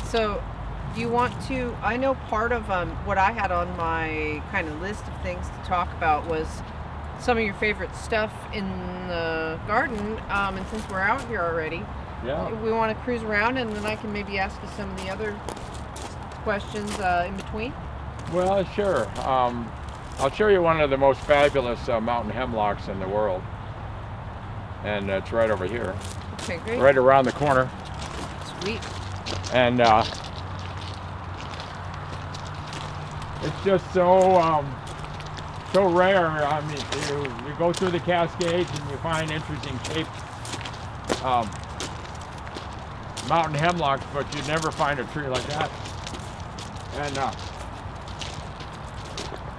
So, do you want to? I know part of what I had on my kind of list of things to talk about was some of your favorite stuff in the garden. And since we're out here already, we want to cruise around, and then I can maybe ask you some of the other questions in between. Well, sure. I'll show you one of the most fabulous mountain hemlocks in the world, and it's right over here. Okay, great. Right around the corner. Sweet. And it's just so rare. I mean, you go through the Cascades and you find interesting shaped mountain hemlocks, but you never find a tree like that.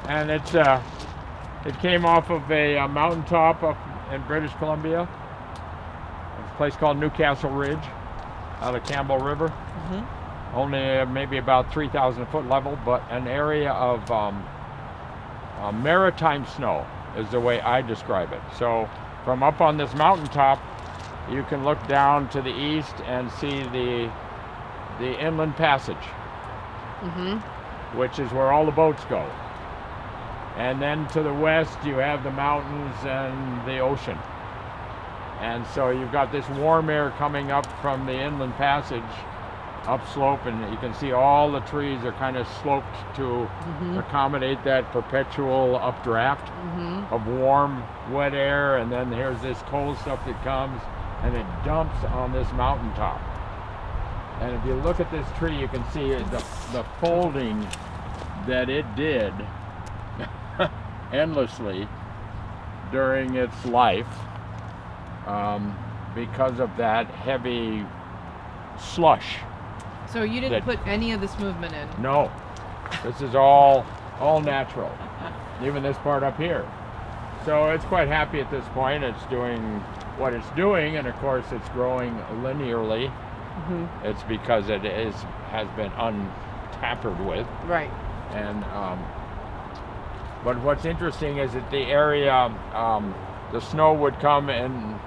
And it came off of a mountaintop up in British Columbia, a place called Newcastle Ridge, out of Campbell River. Mm-hmm. Only maybe about 3,000 foot level, but an area of maritime snow is the way I describe it. So from up on this mountaintop, you can look down to the east and see the inland passage, mm-hmm. which is where all the boats go. And then to the west, you have the mountains and the ocean. And so you've got this warm air coming up from the inland passage upslope, and you can see all the trees are kind of sloped to mm-hmm. accommodate that perpetual updraft mm-hmm. of warm, wet air. And then here's this cold stuff that comes and it dumps on this mountaintop. And if you look at this tree, you can see the folding that it did endlessly during its life because of that heavy slush. So you didn't put any of this movement in? No, this is all natural, even this part up here. So it's quite happy at this point. It's doing what it's doing, and of course it's growing linearly. Mm-hmm. It's because it has been untampered with. Right. And but what's interesting is that the area, the snow would come in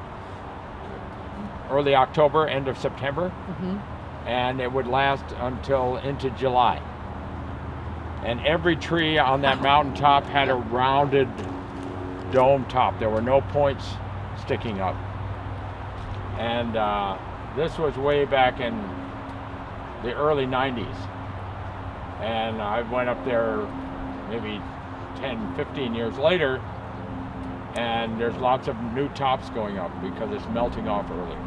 early October, end of September, mm-hmm. and it would last until into July. And every tree on that mountaintop had a rounded dome top. There were no points sticking up. And this was way back in the early 90s. And I went up there maybe 10, 15 years later, and there's lots of new tops going up because it's melting off early.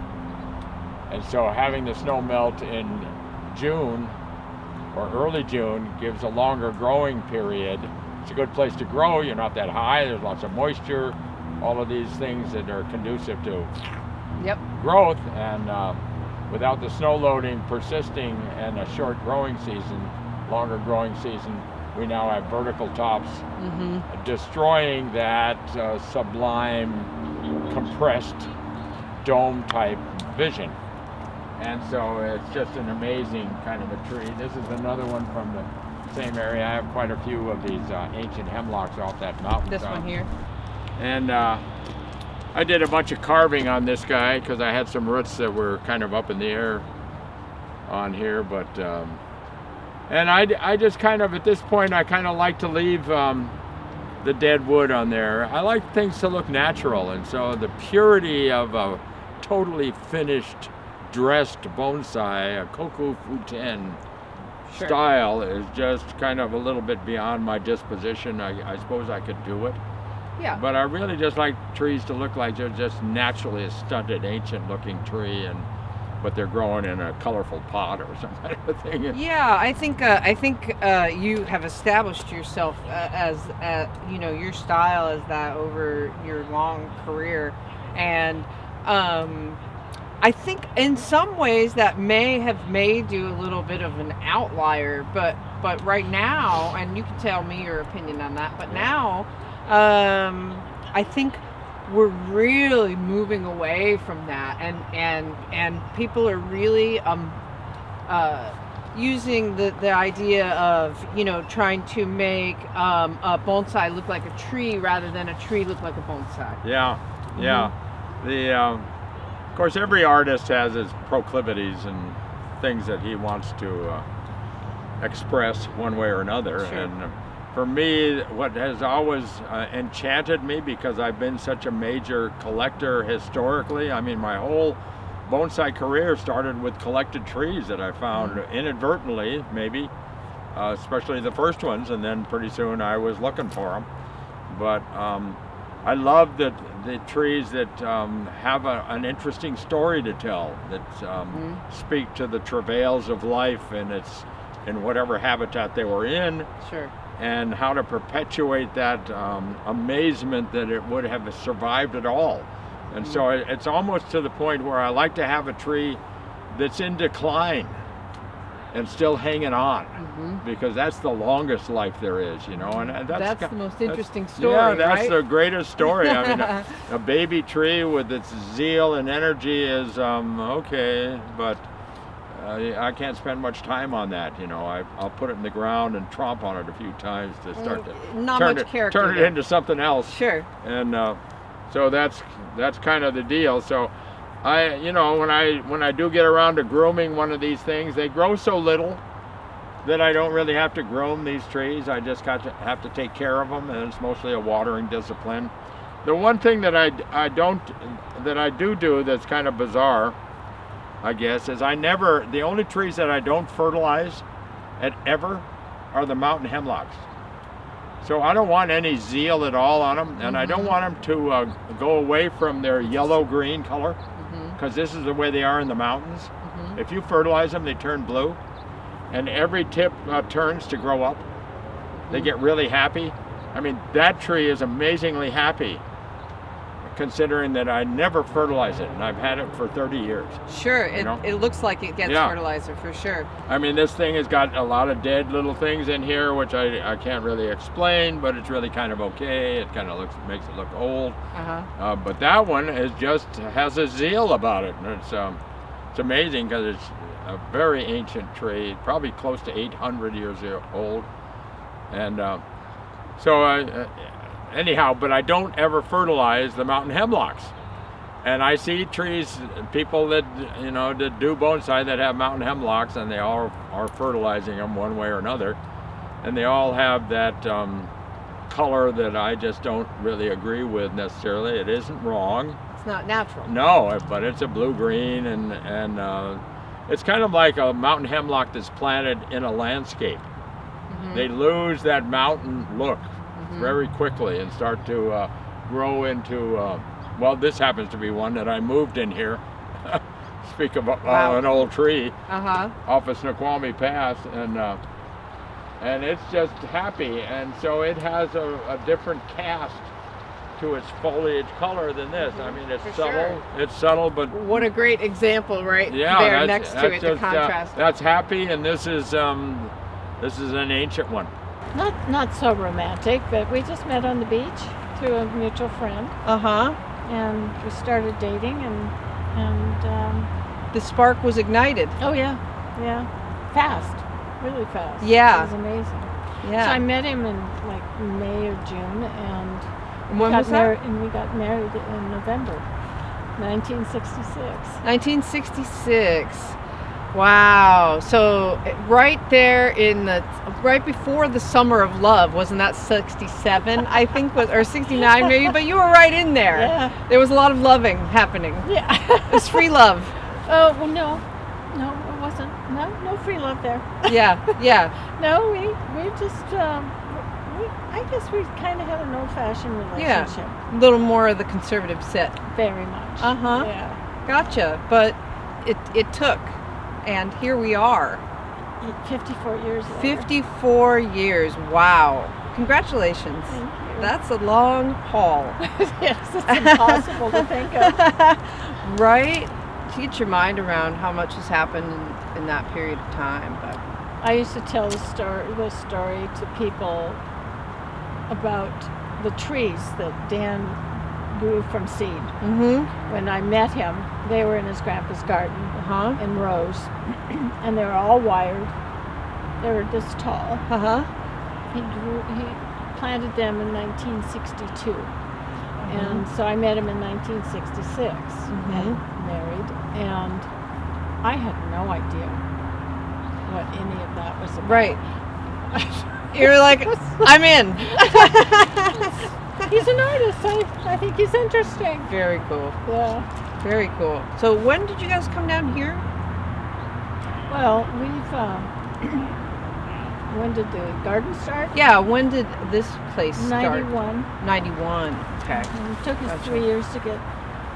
And so having the snow melt in June or early June gives a longer growing period. It's a good place to grow. You're not that high. There's lots of moisture, all of these things that are conducive to growth. And without the snow loading persisting and a short growing season, longer growing season, we now have vertical tops, mm-hmm. destroying that sublime, compressed dome type vision. And so it's just an amazing kind of a tree. This is another one from the same area. I have quite a few of these ancient hemlocks off that mountain. This one here. And I did a bunch of carving on this guy because I had some roots that were kind of up in the air on here, but and I just kind of, at this point, I kind of like to leave the dead wood on there. I like things to look natural, and so the purity of a totally finished, dressed bonsai, a koku futen style, is just kind of a little bit beyond my disposition. I suppose I could do it. Yeah. But I really just like trees to look like they're just naturally a stunted, ancient-looking tree, but they're growing in a colorful pot or some kind of a thing. Yeah, I think you have established yourself as your style as that over your long career, and I think in some ways that may have made you a little bit of an outlier, but right now, and you can tell me your opinion on that, but now I think we're really moving away from that, and people are really using the idea of trying to make a bonsai look like a tree rather than a tree look like a bonsai. Yeah. Of course, every artist has his proclivities, and things that he wants to express one way or another. Sure. And for me, what has always enchanted me, because I've been such a major collector historically, I mean, my whole bonsai career started with collected trees that I found inadvertently, maybe, especially the first ones, and then pretty soon I was looking for them. But I love the trees that have an interesting story to tell, that speak to the travails of life in whatever habitat they were in. Sure. And how to perpetuate that amazement that it would have survived at all. And so it's almost to the point where I like to have a tree that's in decline and still hanging on, because that's the longest life there is, you know. And that's the most interesting story. Yeah, that's right? the greatest story. I mean, a baby tree with its zeal and energy is okay, but I can't spend much time on that, you know. I'll put it in the ground and tromp on it a few times to start to turn it into something else. Sure. And so that's kind of the deal. So you know, when I do get around to grooming one of these things, they grow so little that I don't really have to groom these trees. I just have to take care of them, and it's mostly a watering discipline. The one thing that I do that's kind of bizarre, I guess, is the only trees that I don't fertilize ever are the mountain hemlocks. So I don't want any zeal at all on them, and I don't want them to go away from their yellow-green color, because this is the way they are in the mountains. If you fertilize them, they turn blue, and every tip turns to grow up. They get really happy. I mean, that tree is amazingly happy, considering that I never fertilize it, and I've had it for 30 years. Sure, it looks like it gets fertilizer for sure. I mean, this thing has got a lot of dead little things in here, which I can't really explain, but it's really kind of okay. It kind of makes it look old. But that one has a zeal about it, and it's amazing, because it's a very ancient tree, probably close to 800 years old, and anyhow, but I don't ever fertilize the mountain hemlocks. And I see people that do bonsai that have mountain hemlocks, and they all are fertilizing them one way or another. And they all have that color that I just don't really agree with necessarily. It isn't wrong. It's not natural. No, but it's a blue-green, and it's kind of like a mountain hemlock that's planted in a landscape. They lose that mountain look very quickly and start to grow into, well, this happens to be one that I moved in here. Speak of an old tree off of Snoqualmie Pass, and it's just happy, and so it has a different cast to its foliage color than this. I mean, it's subtle. Sure. It's subtle, but what a great example, right there next to it, the contrast. That's happy, and this is an ancient one. Not so romantic, but we just met on the beach through a mutual friend. And we started dating, and the spark was ignited. Oh yeah, fast, really fast. Yeah, it was amazing. Yeah. So I met him in like May or June, and when was that? And we got married in November, 1966. 1966. Wow. So right there right before the summer of love, wasn't that 67, I think, or 69 maybe, but you were right in there. Yeah. There was a lot of loving happening. Yeah. It was free love. Oh, well, no, it wasn't. No free love there. Yeah. No, we just, I guess we kind of had an old-fashioned relationship. Yeah. A little more of the conservative set. Very much. Yeah. Gotcha. But it took. And here we are. 54 years later. 54 years. Wow. Congratulations. Thank you. That's a long haul. Yes, it's impossible to think of. Right? To get your mind around how much has happened in that period of time. But I used to tell the story to people about the trees that Dan grew from seed. When I met him, they were in his grandpa's garden in rows, and they were all wired. They were this tall. He planted them in 1962, and so I met him in 1966 and married, and I had no idea what any of that was about. Right. You're like, I'm in. He's an artist. I think he's interesting. Very cool. Yeah. Very cool. So when did you guys come down here? Well, we've. When did the garden start? Yeah, when did this place start? 91. 91. Okay. And it took us Gotcha. 3 years to get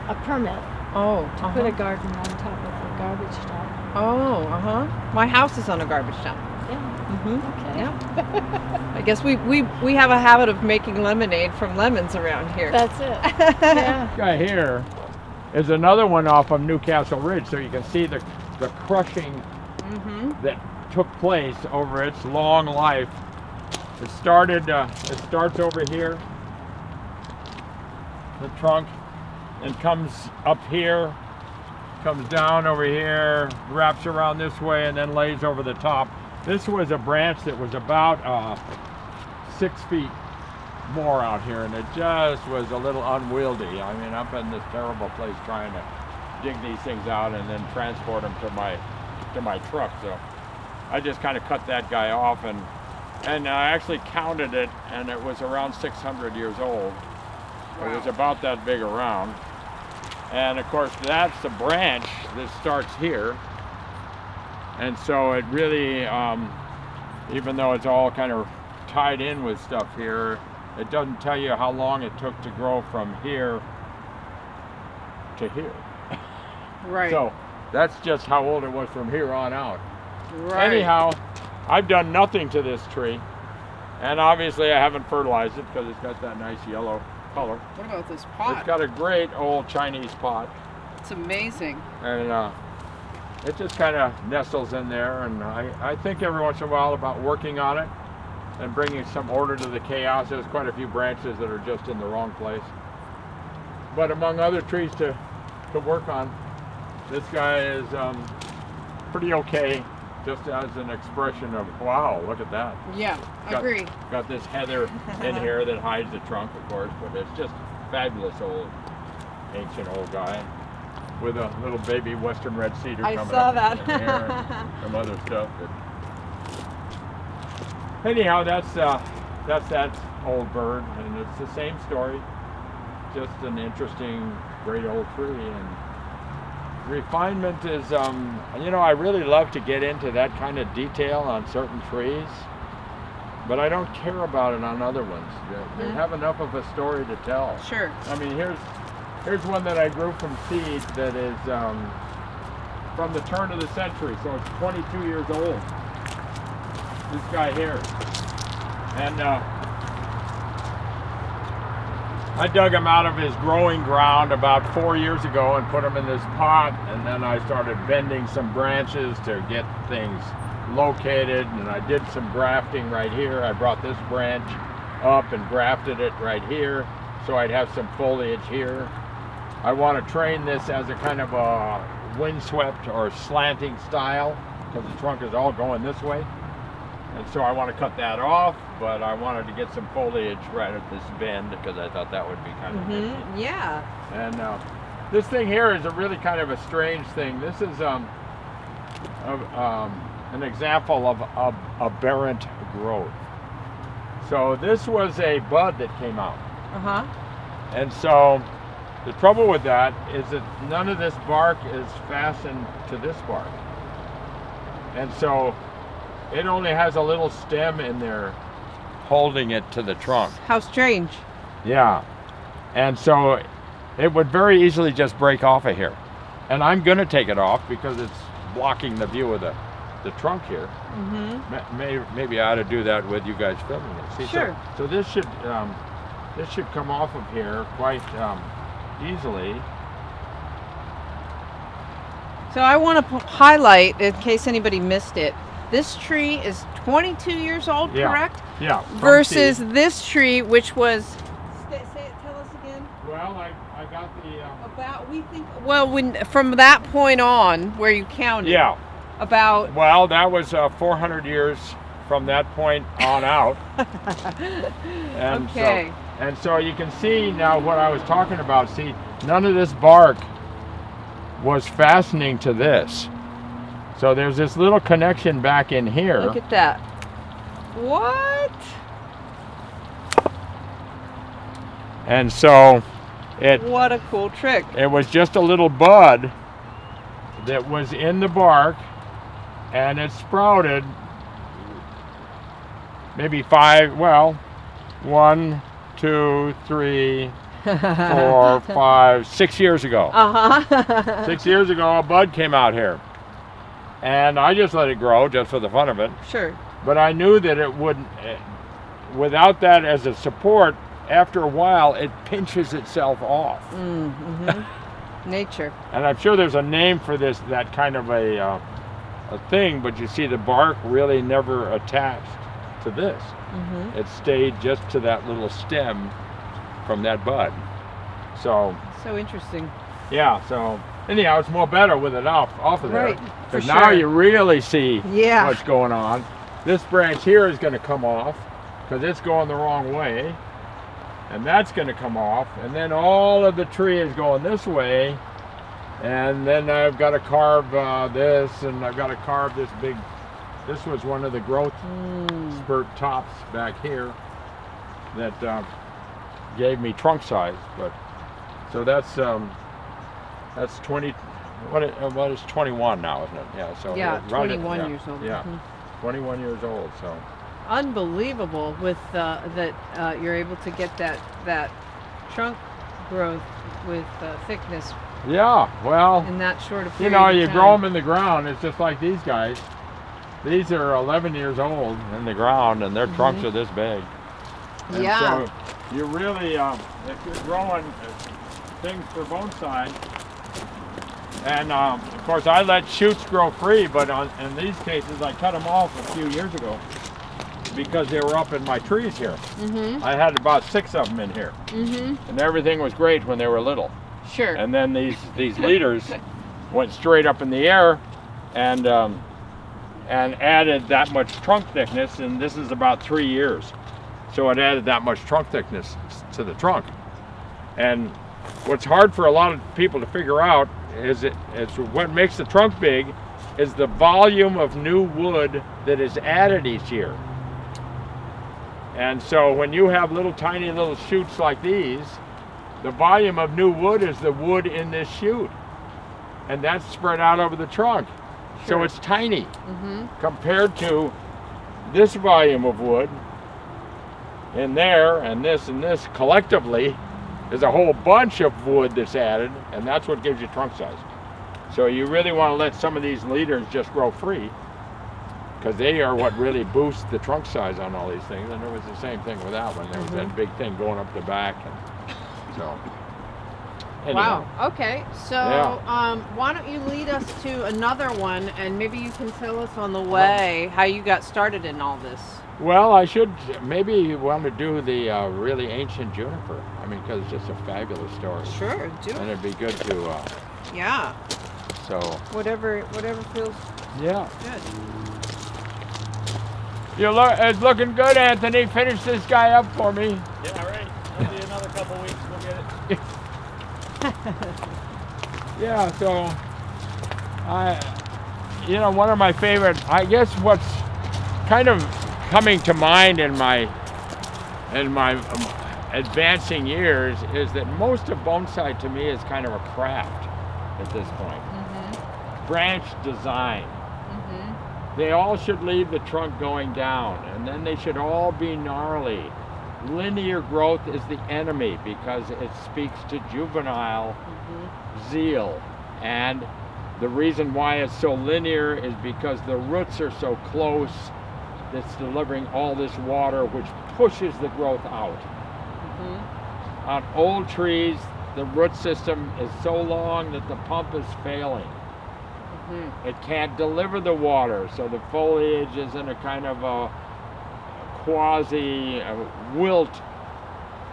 a permit Oh, to put a garden on top of a garbage dump. Oh, My house is on a garbage dump. Yeah. Okay. Yeah. I guess we have a habit of making lemonade from lemons around here. That's it. Yeah. This guy here is another one off of Newcastle Ridge, so you can see the crushing that took place over its long life. It starts over here, the trunk, and comes up here, comes down over here, wraps around this way, and then lays over the top. This was a branch that was about 6 feet more out here, and it just was a little unwieldy. I mean, up in this terrible place trying to dig these things out and then transport them to my truck. So I just kind of cut that guy off, and I actually counted it, and it was around 600 years old. Wow. It was about that big around. And of course, that's the branch that starts here. And so it really, even though it's all kind of tied in with stuff here, it doesn't tell you how long it took to grow from here to here. Right. So that's just how old it was from here on out. Right. Anyhow, I've done nothing to this tree, and obviously I haven't fertilized it because it's got that nice yellow color. What about this pot? It's got a great old Chinese pot, It's amazing. and it just kind of nestles in there, and I think every once in a while about working on it and bringing some order to the chaos. There's quite a few branches that are just in the wrong place. But among other trees to work on, this guy is pretty okay, just as an expression of, wow, look at that. Yeah, agree. Got this heather in here that hides the trunk, of course, but it's just fabulous ancient old guy with a little baby western red cedar I coming saw up that. in there and some other stuff. Anyhow, that's that old bird, and it's the same story. Just an interesting, great old tree. And refinement is, I really love to get into that kind of detail on certain trees, but I don't care about it on other ones. They have enough of a story to tell. Sure. I mean, here's one that I grew from seed that is from the turn of the century, so it's 22 years old. This guy here. And I dug him out of his growing ground about 4 years ago and put him in this pot, and then I started bending some branches to get things located, and I did some grafting right here. I brought this branch up and grafted it right here so I'd have some foliage here. I want to train this as a kind of a windswept or slanting style because the trunk is all going this way. And so I want to cut that off, but I wanted to get some foliage right at this bend because I thought that would be kind of nifty. Yeah. And this thing here is a really kind of a strange thing. This is an example of aberrant growth. So this was a bud that came out. And so the trouble with that is that none of this bark is fastened to this bark. And so it only has a little stem in there holding it to the trunk. How strange. Yeah. And so it would very easily just break off of here. And I'm going to take it off because it's blocking the view of the trunk here. Maybe I ought to do that with you guys filming it. See, sure. So this should come off of here quite easily. So I want to highlight, in case anybody missed it, this tree is 22 years old, correct? Yeah. Versus this tree, which was. Tell us again. Well, I got the. From that point on, where you counted. Yeah. About. Well, that was 400 years from that point on out. And okay. So you can see now what I was talking about. See, none of this bark was fastening to this. So there's this little connection back in here. Look at that. What? And so What a cool trick. it was just a little bud that was in the bark, and it sprouted maybe 1, 2, 3, 4, 5, 6 years ago. 6 years ago, a bud came out here. And I just let it grow just for the fun of it. Sure. But I knew that it wouldn't, without that as a support, after a while, it pinches itself off. Nature. And I'm sure there's a name for this, that kind of a thing, but you see the bark really never attached to this. It stayed just to that little stem from that bud. So interesting. yeah, so anyhow, it's more better with it off of there. Right, for Because now sure. you really see Yeah. what's going on. This branch here is going to come off because it's going the wrong way. And that's going to come off. And then all of the tree is going this way. And then I've got to carve this, and I've got to carve this big. This was one of the growth spurt tops back here that gave me trunk size. But so that's 20. What is 21 now, isn't it? Yeah. So Yeah, around 21 years old. Yeah, 21 years old. So Unbelievable with that you're able to get that trunk growth with thickness yeah, well, in that short a you period know, of you time. grow them in the ground. It's just like these guys. These are 11 years old in the ground, and their trunks are this big. And Yeah. so you really, if you're growing things for bonsai, and of course I let shoots grow free, but in these cases I cut them off a few years ago because they were up in my trees here. I had about 6 of them in here, and everything was great when they were little. Sure. And then these leaders went straight up in the air, and added that much trunk thickness, and this is about 3 years. So it added that much trunk thickness to the trunk. And what's hard for a lot of people to figure out is it's what makes the trunk big is the volume of new wood that is added each year. And so when you have tiny little shoots like these, the volume of new wood is the wood in this shoot. And that's spread out over the trunk. So Sure. it's tiny compared to this volume of wood in there, and this collectively is a whole bunch of wood that's added, and that's what gives you trunk size. So you really want to let some of these leaders just grow free, because they are what really boosts the trunk size on all these things. And it was the same thing with that one. There was that big thing going up the back, and so. Anyhow. Wow. Okay. So, Yeah. why don't you lead us to another one, and maybe you can tell us on the way how you got started in all this. Well, I should maybe want to do the really ancient juniper. I mean, because it's just a fabulous story. Sure. Do And it. it'd be good to, Yeah. so, Whatever feels yeah. good. It's looking good, Anthony. Finish this guy up for me. Yeah, right. It'll be another couple weeks. We'll get it. Yeah, so, one of my favorite, I guess what's kind of coming to mind in my advancing years is that most of bonsai to me is kind of a craft at this point. Branch design. They all should leave the trunk going down, and then they should all be gnarly. Linear growth is the enemy because it speaks to juvenile zeal, and the reason why it's so linear is because the roots are so close that's delivering all this water, which pushes the growth out. On old trees, the root system is so long that the pump is failing. It can't deliver the water, so the foliage is in a kind of a quasi wilt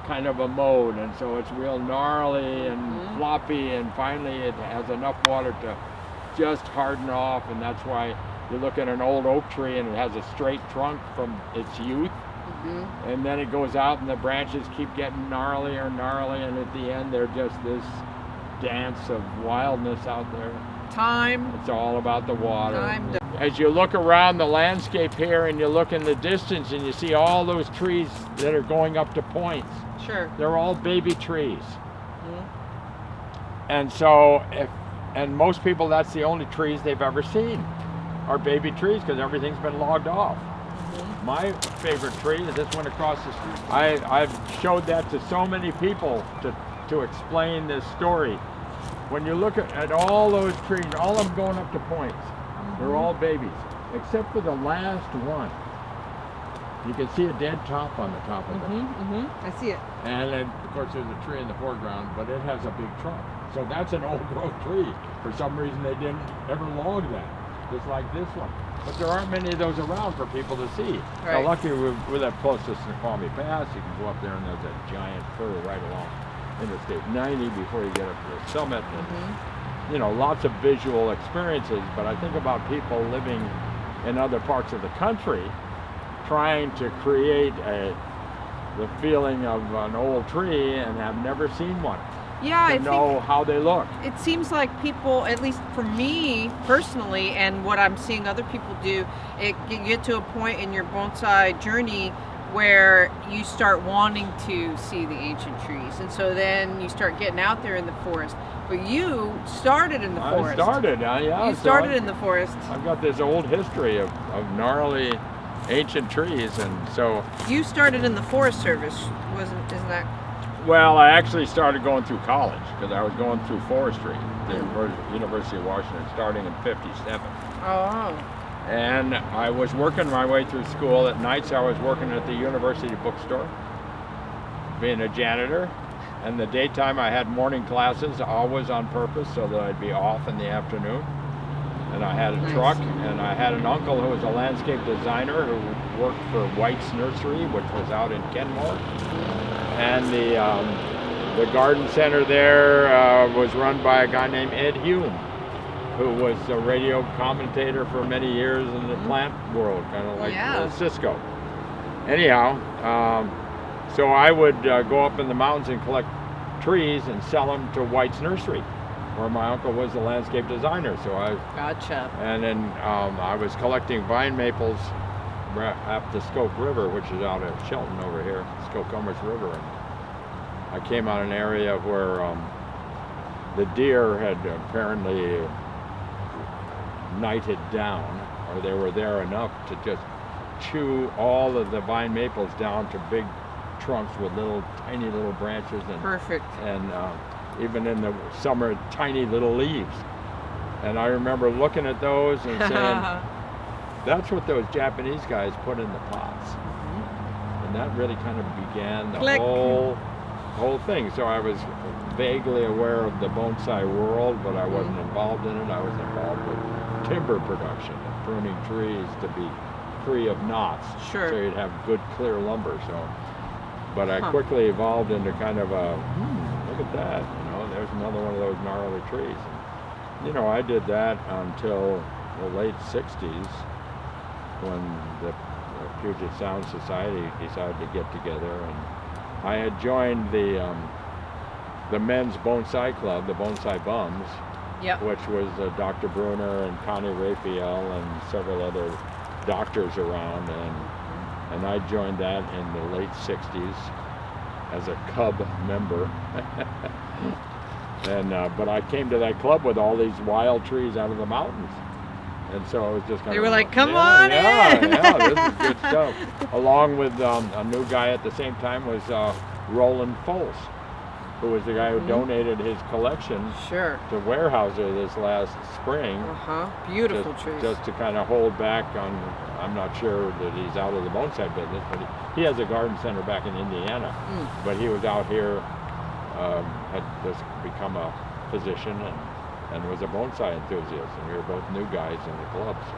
kind of a mode, and so it's real gnarly and floppy, and finally it has enough water to just harden off, and that's why you look at an old oak tree and it has a straight trunk from its youth, and then it goes out and the branches keep getting gnarlier and gnarly, and at the end they're just this dance of wildness out there. Time. It's all about the water. Time to- As you look around the landscape here and you look in the distance and you see all those trees that are going up to points, Sure. they're all baby trees. Mm-hmm. And so, and most people, that's the only trees they've ever seen are baby trees because everything's been logged off. Mm-hmm. My favorite tree is this one across the street. I've showed that to so many people to explain this story. When you look at all those trees, all of them going up to points, they're all babies, except for the last one. You can see a dead top on the top of it. I see it. And then, of course, there's a tree in the foreground, but it has a big trunk. So that's an old growth tree. For some reason, they didn't ever log that, just like this one. But there aren't many of those around for people to see. Right. Now, luckily, we're that close to Snoqualmie Pass. You can go up there, and there's a giant fir right along Interstate 90 before you get up to the summit. And, you know, lots of visual experiences. But I think about people living in other parts of the country trying to create the feeling of an old tree and have never seen one. Yeah, I to know think how they look. it seems like people, at least for me personally, and what I'm seeing other people do, you get to a point in your bonsai journey where you start wanting to see the ancient trees, and so then you start getting out there in the forest. But you started in the forest. I started, yeah. You started in the forest. I've got this old history of gnarly ancient trees, and so. You started in the Forest Service, isn't that? Well, I actually started going through college because I was going through forestry at the University of Washington starting in '57. Oh. And I was working my way through school. At nights I was working at the university bookstore, being a janitor. And the daytime I had morning classes, always on purpose, so that I'd be off in the afternoon. And I had a truck, and I had an uncle who was a landscape designer who worked for White's Nursery, which was out in Kenmore. And the garden center there was run by a guy named Ed Hume, who was a radio commentator for many years in the plant world, kind of like Cisco. Anyhow, so I would go up in the mountains and collect trees and sell them to White's Nursery, where my uncle was the landscape designer. So Gotcha. And then I was collecting vine maples up the Skoke River, which is out at Shelton over here, Skokomish River. And I came on an area where the deer had apparently nighted down, or they were there enough to just chew all of the vine maples down to big trunks with tiny little branches and Perfect. And even in the summer, tiny little leaves. And I remember looking at those and saying, that's what those Japanese guys put in the pots. And that really kind of began the whole thing. So I was vaguely aware of the bonsai world, but I wasn't involved in it. I was involved with timber production and pruning trees to be free of knots. Sure. So you'd have good, clear lumber. But I quickly evolved into kind of a, look at that, there's another one of those gnarly trees. And, I did that until the late 60s when the Puget Sound Society decided to get together. And I had joined the men's bonsai club, the Bonsai Bums, which was Dr. Bruner and Connie Raphael and several other doctors around. And I joined that in the late 60s as a cub member. And but I came to that club with all these wild trees out of the mountains. And so it was just kind They of were like, come on in! Yeah, this is good stuff. Along with a new guy at the same time was Roland Fols, who was the guy who donated his collection to Weyerhaeuser this last spring. Beautiful trees. Just to kind of hold back on, I'm not sure that he's out of the bonsai business, but he has a garden center back in Indiana. But he was out here, had just become a physician and was a bonsai enthusiast. And we were both new guys in the club, so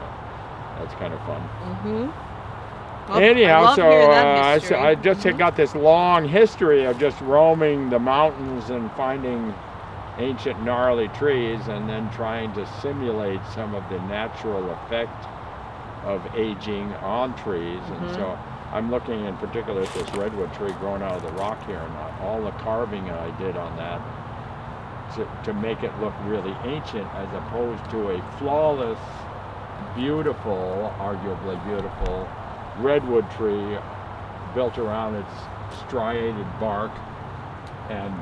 that's kind of fun. Anyhow, so I just got this long history of just roaming the mountains and finding ancient gnarly trees and then trying to simulate some of the natural effect of aging on trees. And so I'm looking in particular at this redwood tree growing out of the rock here, and all the carving I did on that to make it look really ancient, as opposed to a flawless, beautiful, arguably beautiful, redwood tree built around its striated bark and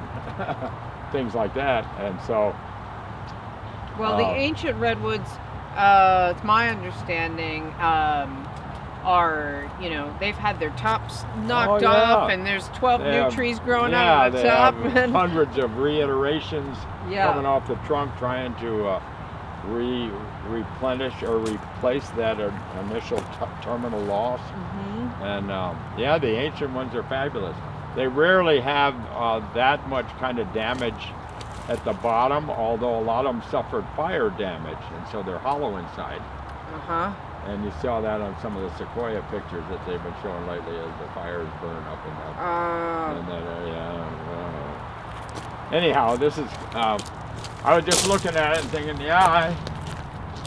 things like that. And so, well, the ancient redwoods, it's my understanding, are, you know, they've had their tops knocked off, and there's 12 new trees growing out of the top. Have hundreds of reiterations Yeah. coming off the trunk, trying to replenish or replace that initial terminal loss. And yeah, the ancient ones are fabulous. They rarely have that much kind of damage at the bottom, although a lot of them suffered fire damage, and so they're hollow inside. And you saw that on some of the sequoia pictures that they've been showing lately as the fires burn up in that area. Anyhow, this is, I was just looking at it and thinking, yeah, I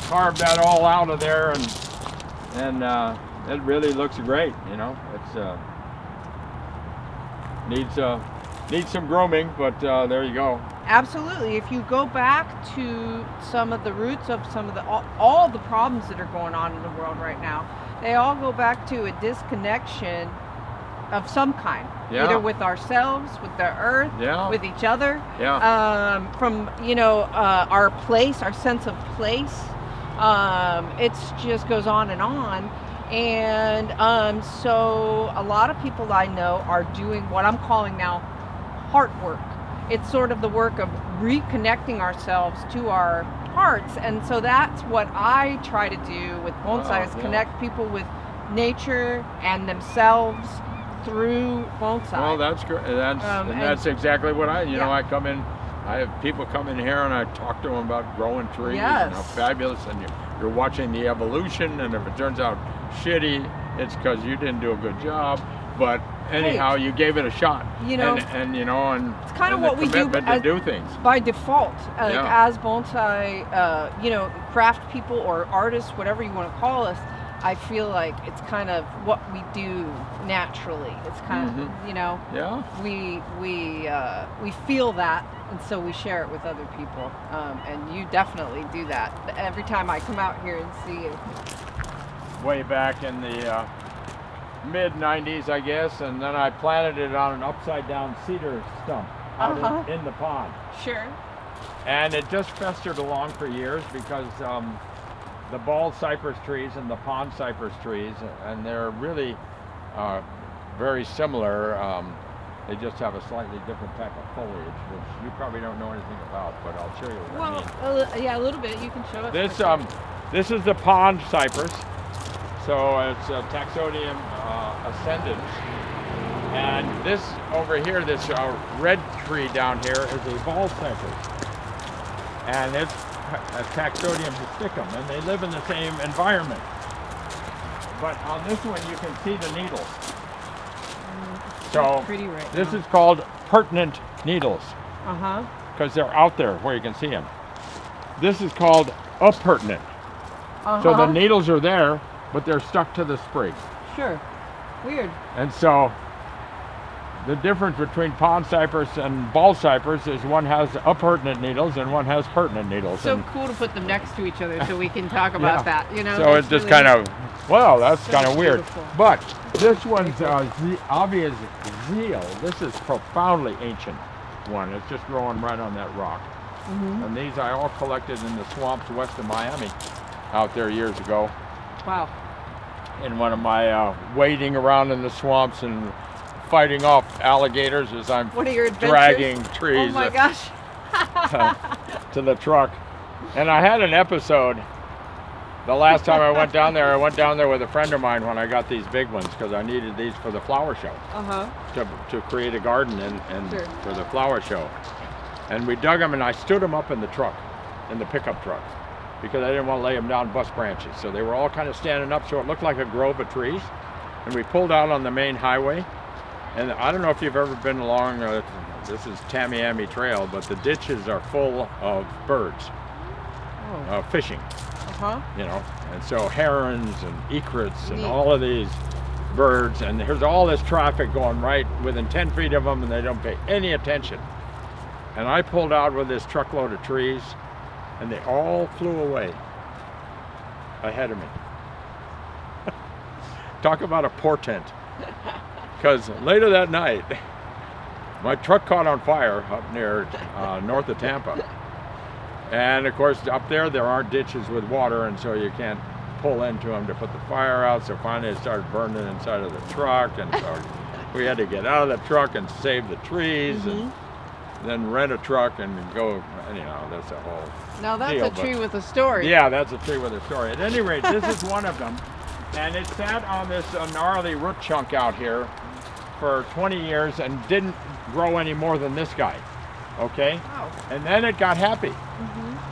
carved that all out of there, and it really looks great, you know. It's needs some grooming, but there you go. Absolutely. If you go back to some of the roots of some of the all the problems that are going on in the world right now, they all go back to a disconnection of some kind, either with ourselves, with the earth, with each other, from, you know, our place, our sense of place. It just goes on. And so a lot of people I know are doing what I'm calling now heart work. It's sort of the work of reconnecting ourselves to our hearts. And so that's what I try to do with bonsai, is connect people with nature and themselves through bonsai. Well, that's great. That's exactly what I come in. I have people come in here and I talk to them about growing trees and how fabulous, and you're watching the evolution, and if it turns out shitty, it's because you didn't do a good job. But anyhow, you gave it a shot. You know, and it's kind of what we do to do things by default, as bonsai, craft people or artists, whatever you want to call us. I feel like it's kind of what we do naturally. It's kind of, we feel that, and so we share it with other people. And you definitely do that. Every time I come out here and see you. Way back in the mid 90s, I guess, and then I planted it on an upside down cedar stump out in the pond. Sure. And it just festered along for years because the bald cypress trees and the pond cypress trees, and they're really very similar. They just have a slightly different type of foliage, which you probably don't know anything about, but I'll show you what I mean. Yeah, a little bit. You can show us. This is the pond cypress. So it's a Taxodium ascendens, and this over here, this red tree down here, is a bald cypress, and it's a Taxodium histicum, and they live in the same environment. But on this one, you can see the needles. So this is called pertinent needles, because they're out there where you can see them. This is called appurtenant. So the needles are there, but they're stuck to the sprig. Sure. Weird. And so the difference between pond cypress and bald cypress is one has appurtenant needles and one has pertinent needles. So cool to put them next to each other so we can talk about that, you know. So it's just really kind of, that's kind of weird. But this one's obvious zeal. This is profoundly ancient one. It's just growing right on that rock. And these I all collected in the swamps west of Miami out there years ago. Wow. In one of my wading around in the swamps and fighting off alligators as I'm dragging trees oh my gosh. to the truck. And I had an episode the last time I went down there. I went down there with a friend of mine when I got these big ones because I needed these for the flower show, to create a garden and for the flower show. And we dug them, and I stood them up in the truck, in the pickup truck, because I didn't want to lay them down bus branches. So they were all kind of standing up, so it looked like a grove of trees. And we pulled out on the main highway. And I don't know if you've ever been along, this is Tamiami Trail, but the ditches are full of birds, fishing, you know. And so herons and egrets and all of these birds, and there's all this traffic going right within 10 feet of them, and they don't pay any attention. And I pulled out with this truckload of trees, and they all flew away ahead of me. Talk about a portent. Because later that night, my truck caught on fire up near north of Tampa. And of course, up there aren't ditches with water, and so you can't pull into them to put the fire out. So finally it started burning inside of the truck, and so we had to get out of the truck and save the trees, and then rent a truck and go. Anyhow, that's a whole Now that's deal, a tree with a story. Yeah, that's a tree with a story. At any rate, this is one of them, and it sat on this gnarly root chunk out here for 20 years and didn't grow any more than this guy. Okay? Oh. And then it got happy.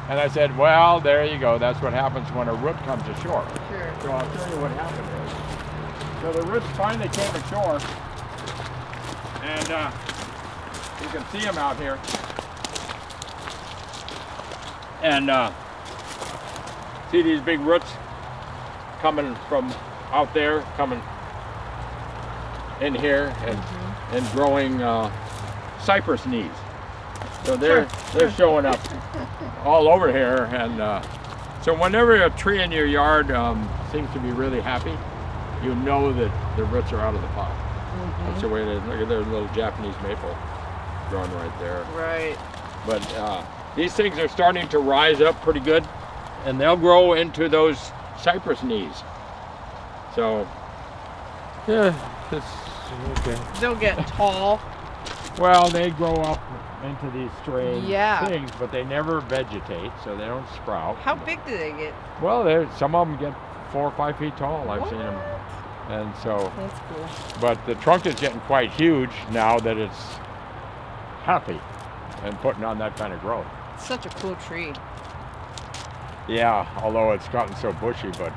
And I said, well, there you go. That's what happens when a root comes ashore. Sure. So I'll show you what happened here. So the roots finally came ashore, and you can see them out here. And see these big roots coming from out there, coming in here, and growing cypress knees. So they're showing up all over here, and so whenever a tree in your yard seems to be really happy, you know that the roots are out of the pot. That's the way it is. Look at their little Japanese maple growing right there. Right. But these things are starting to rise up pretty good, and they'll grow into those cypress knees. So yeah, it's okay. They'll get tall. Well, they grow up into these strange Yeah. things, but they never vegetate, so they don't sprout. How big do they get? Well, some of them get 4 or 5 feet tall. I've seen them, and so. That's cool. But the trunk is getting quite huge now that it's happy and putting on that kind of growth. It's such a cool tree. Yeah, although it's gotten so bushy, but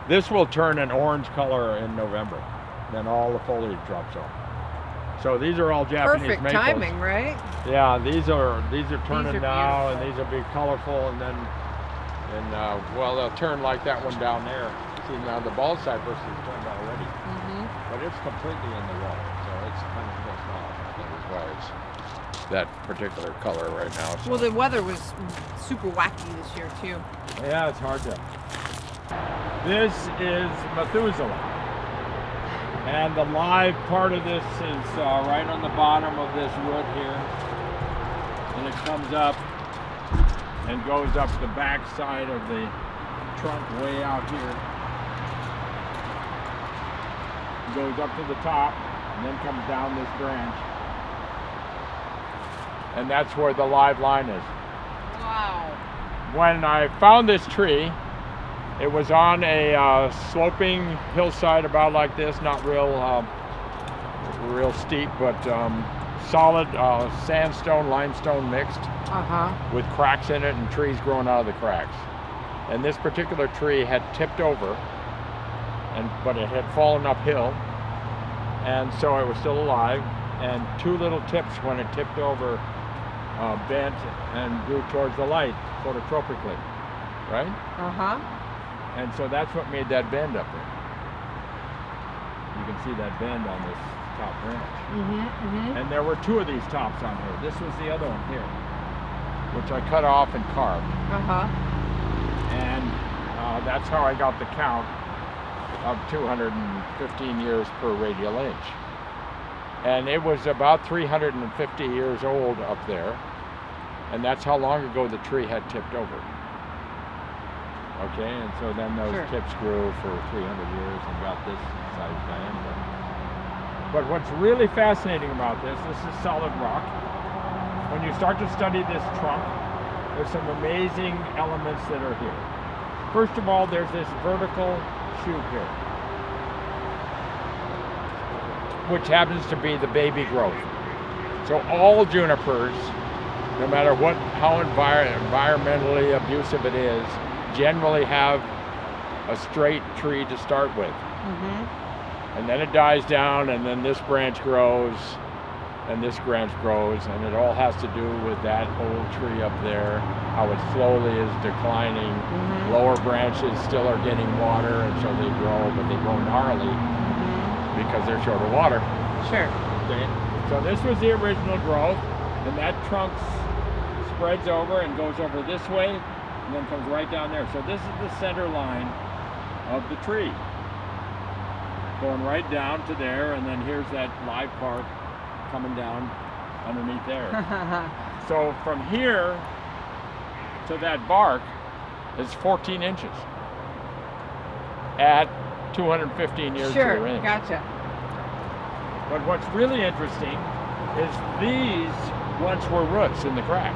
this will turn an orange color in November. Then all the foliage drops off. So these are all Japanese Perfect maples. timing, right? Yeah, these are turning are now, and beautiful. these will be colorful, and then, well, they'll turn like that one down there. See, now the ball cypress is turned already, but it's completely in the water, so it's kind of pissed off. That is why it's that particular color right now. So. Well, the weather was super wacky this year too. Yeah, it's hard to. This is Methuselah. And the live part of this is right on the bottom of this root here. And it comes up and goes up the back side of the trunk way out here. It goes up to the top and then comes down this branch. And that's where the live line is. Wow. When I found this tree, it was on a sloping hillside about like this, not real steep, but solid sandstone, limestone mixed with cracks in it and trees growing out of the cracks. And this particular tree had tipped over, but it had fallen uphill, and so it was still alive. And 2 little tips when it tipped over bent and grew towards the light phototropically, right? And so that's what made that bend up there. You can see that bend on this top branch. And there were 2 of these tops on here. This was the other one here, which I cut off and carved. And that's how I got the count of 215 years per radial inch. And it was about 350 years old up there. And that's how long ago the tree had tipped over. Okay, and so then those tips grew for 300 years and got this size diameter. But what's really fascinating about this is solid rock. When you start to study this trunk, there's some amazing elements that are here. First of all, there's this vertical shoot here, which happens to be the baby growth. So all junipers, no matter how environmentally abusive it is, generally have a straight tree to start with. And then it dies down, and then this branch grows, and this branch grows, and it all has to do with that old tree up there, how it slowly is declining. Lower branches still are getting water, and so they grow, but they grow gnarly because they're short of water. Sure. Okay. So this was the original growth, and that trunk's spreads over and goes over this way, and then comes right down there. So this is the center line of the tree, going right down to there, and then here's that live part coming down underneath there. So from here to that bark is 14 inches at 215 years to the Sure, inch. gotcha. But what's really interesting is these once were roots in the crack.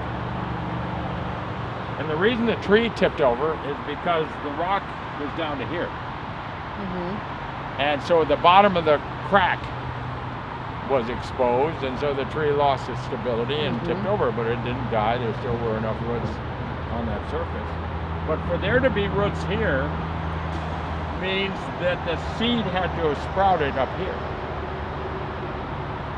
And the reason the tree tipped over is because the rock was down to here. And so the bottom of the crack was exposed, and so the tree lost its stability and tipped over, but it didn't die. There still were enough roots on that surface. But for there to be roots here means that the seed had to have sprouted up here.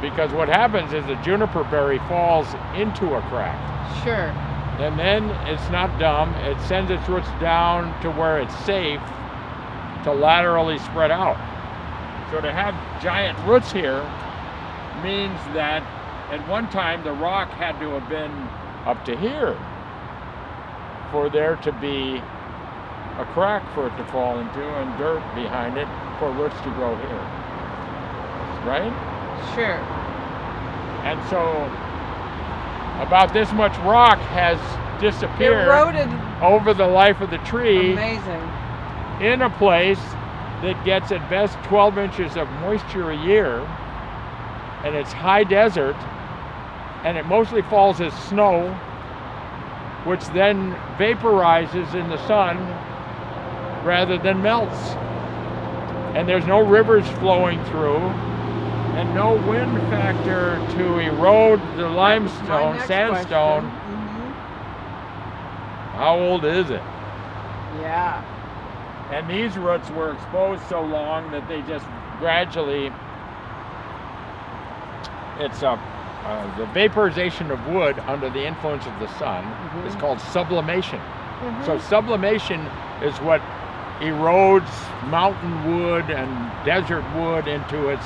Because what happens is the juniper berry falls into a crack. Sure. And then it's not dumb, it sends its roots down to where it's safe to laterally spread out. So to have giant roots here means that at one time the rock had to have been up to here for there to be a crack for it to fall into and dirt behind it for roots to grow here. Right? Sure. And so about this much rock has disappeared Eroded. over the life of the tree Amazing. in a place that gets at best 12 inches of moisture a year, and it's high desert, and it mostly falls as snow, which then vaporizes in the sun rather than melts. And there's no rivers flowing through, and no wind factor to erode the My limestone, next sandstone. question. How old is it? Yeah. And these roots were exposed so long that they just gradually, it's the vaporization of wood under the influence of the sun is called sublimation. So sublimation is what erodes mountain wood and desert wood into its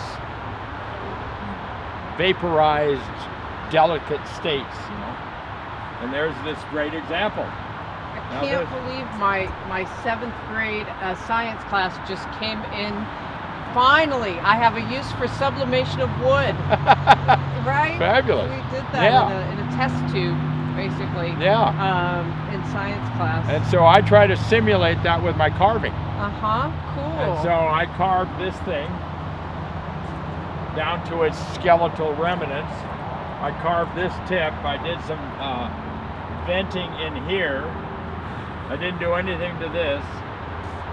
vaporized, delicate states, you know. And there's this great example. I can't believe my 7th grade science class just came in. Finally, I have a use for sublimation of wood. Right? Fabulous. We did that in a test tube, basically. In science class. And so I try to simulate that with my carving. Cool. And so I carved this thing down to its skeletal remnants. I carved this tip. I did some venting in here. I didn't do anything to this.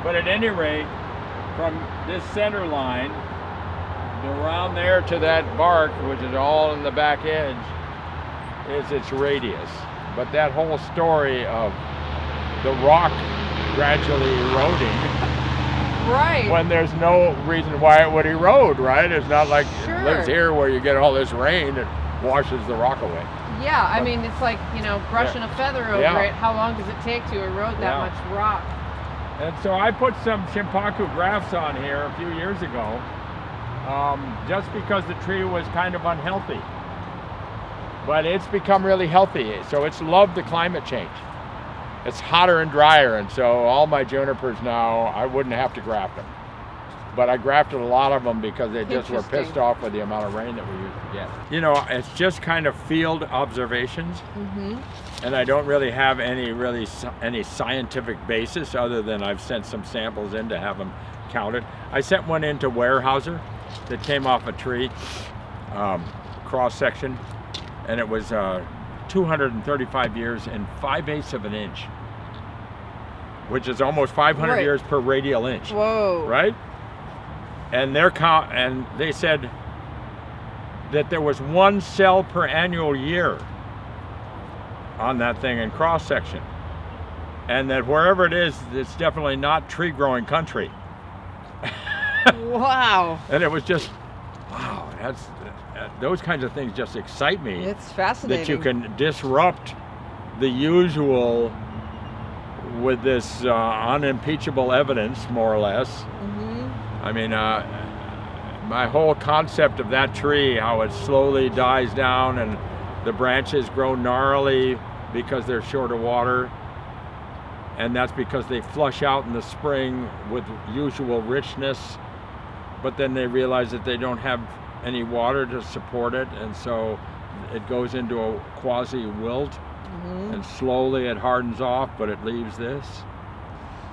But at any rate, from this center line around there to that bark, which is all in the back edge, is its radius. But that whole story of the rock gradually eroding, right, when there's no reason why it would erode, right? It's not like it lives here where you get all this rain that washes the rock away. Yeah, I mean, it's like, you know, brushing a feather over it. How long does it take to erode that much rock? And so I put some shimpaku grafts on here a few years ago, just because the tree was kind of unhealthy. But it's become really healthy, so it's loved the climate change. It's hotter and drier, and so all my junipers now, I wouldn't have to graft them. But I grafted a lot of them because they just were pissed off with the amount of rain that we used to get. You know, it's just kind of field observations, and I don't really have any scientific basis other than I've sent some samples in to have them counted. I sent one into Weyerhaeuser that came off a tree, cross section, and it was 235 years and 5/8 of an inch, which is almost 500 years per radial inch. Whoa! Right? And they said that there was 1 cell per annual year on that thing in cross section, and that wherever it is, it's definitely not tree growing country. Wow! And it was just, wow, those kinds of things just excite me. It's fascinating that you can disrupt the usual with this unimpeachable evidence, more or less. I mean, my whole concept of that tree, how it slowly dies down and the branches grow gnarly because they're short of water. And that's because they flush out in the spring with usual richness, but then they realize that they don't have any water to support it, and so it goes into a quasi-wilt, and slowly it hardens off, but it leaves this.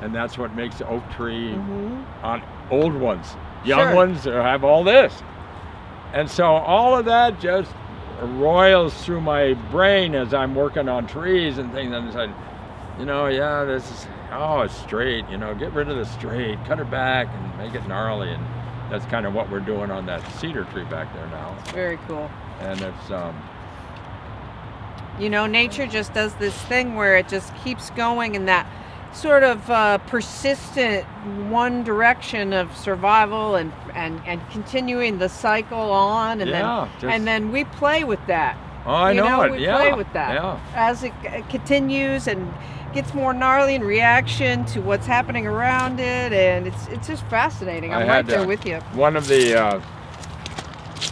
And that's what makes the oak tree on old ones. Young ones have all this. And so all of that just roils through my brain as I'm working on trees and things, and I said, you know, yeah, this is, oh, it's straight, you know, get rid of the straight, cut it back and make it gnarly. And that's kind of what we're doing on that cedar tree back there now. Very cool. And it's, you know, nature just does this thing where it just keeps going in that sort of persistent one direction of survival and continuing the cycle on. And then we play with that. Oh, I know it. We play with that as it continues and gets more gnarly in reaction to what's happening around it, and it's just fascinating. I'm right there with you. One of the,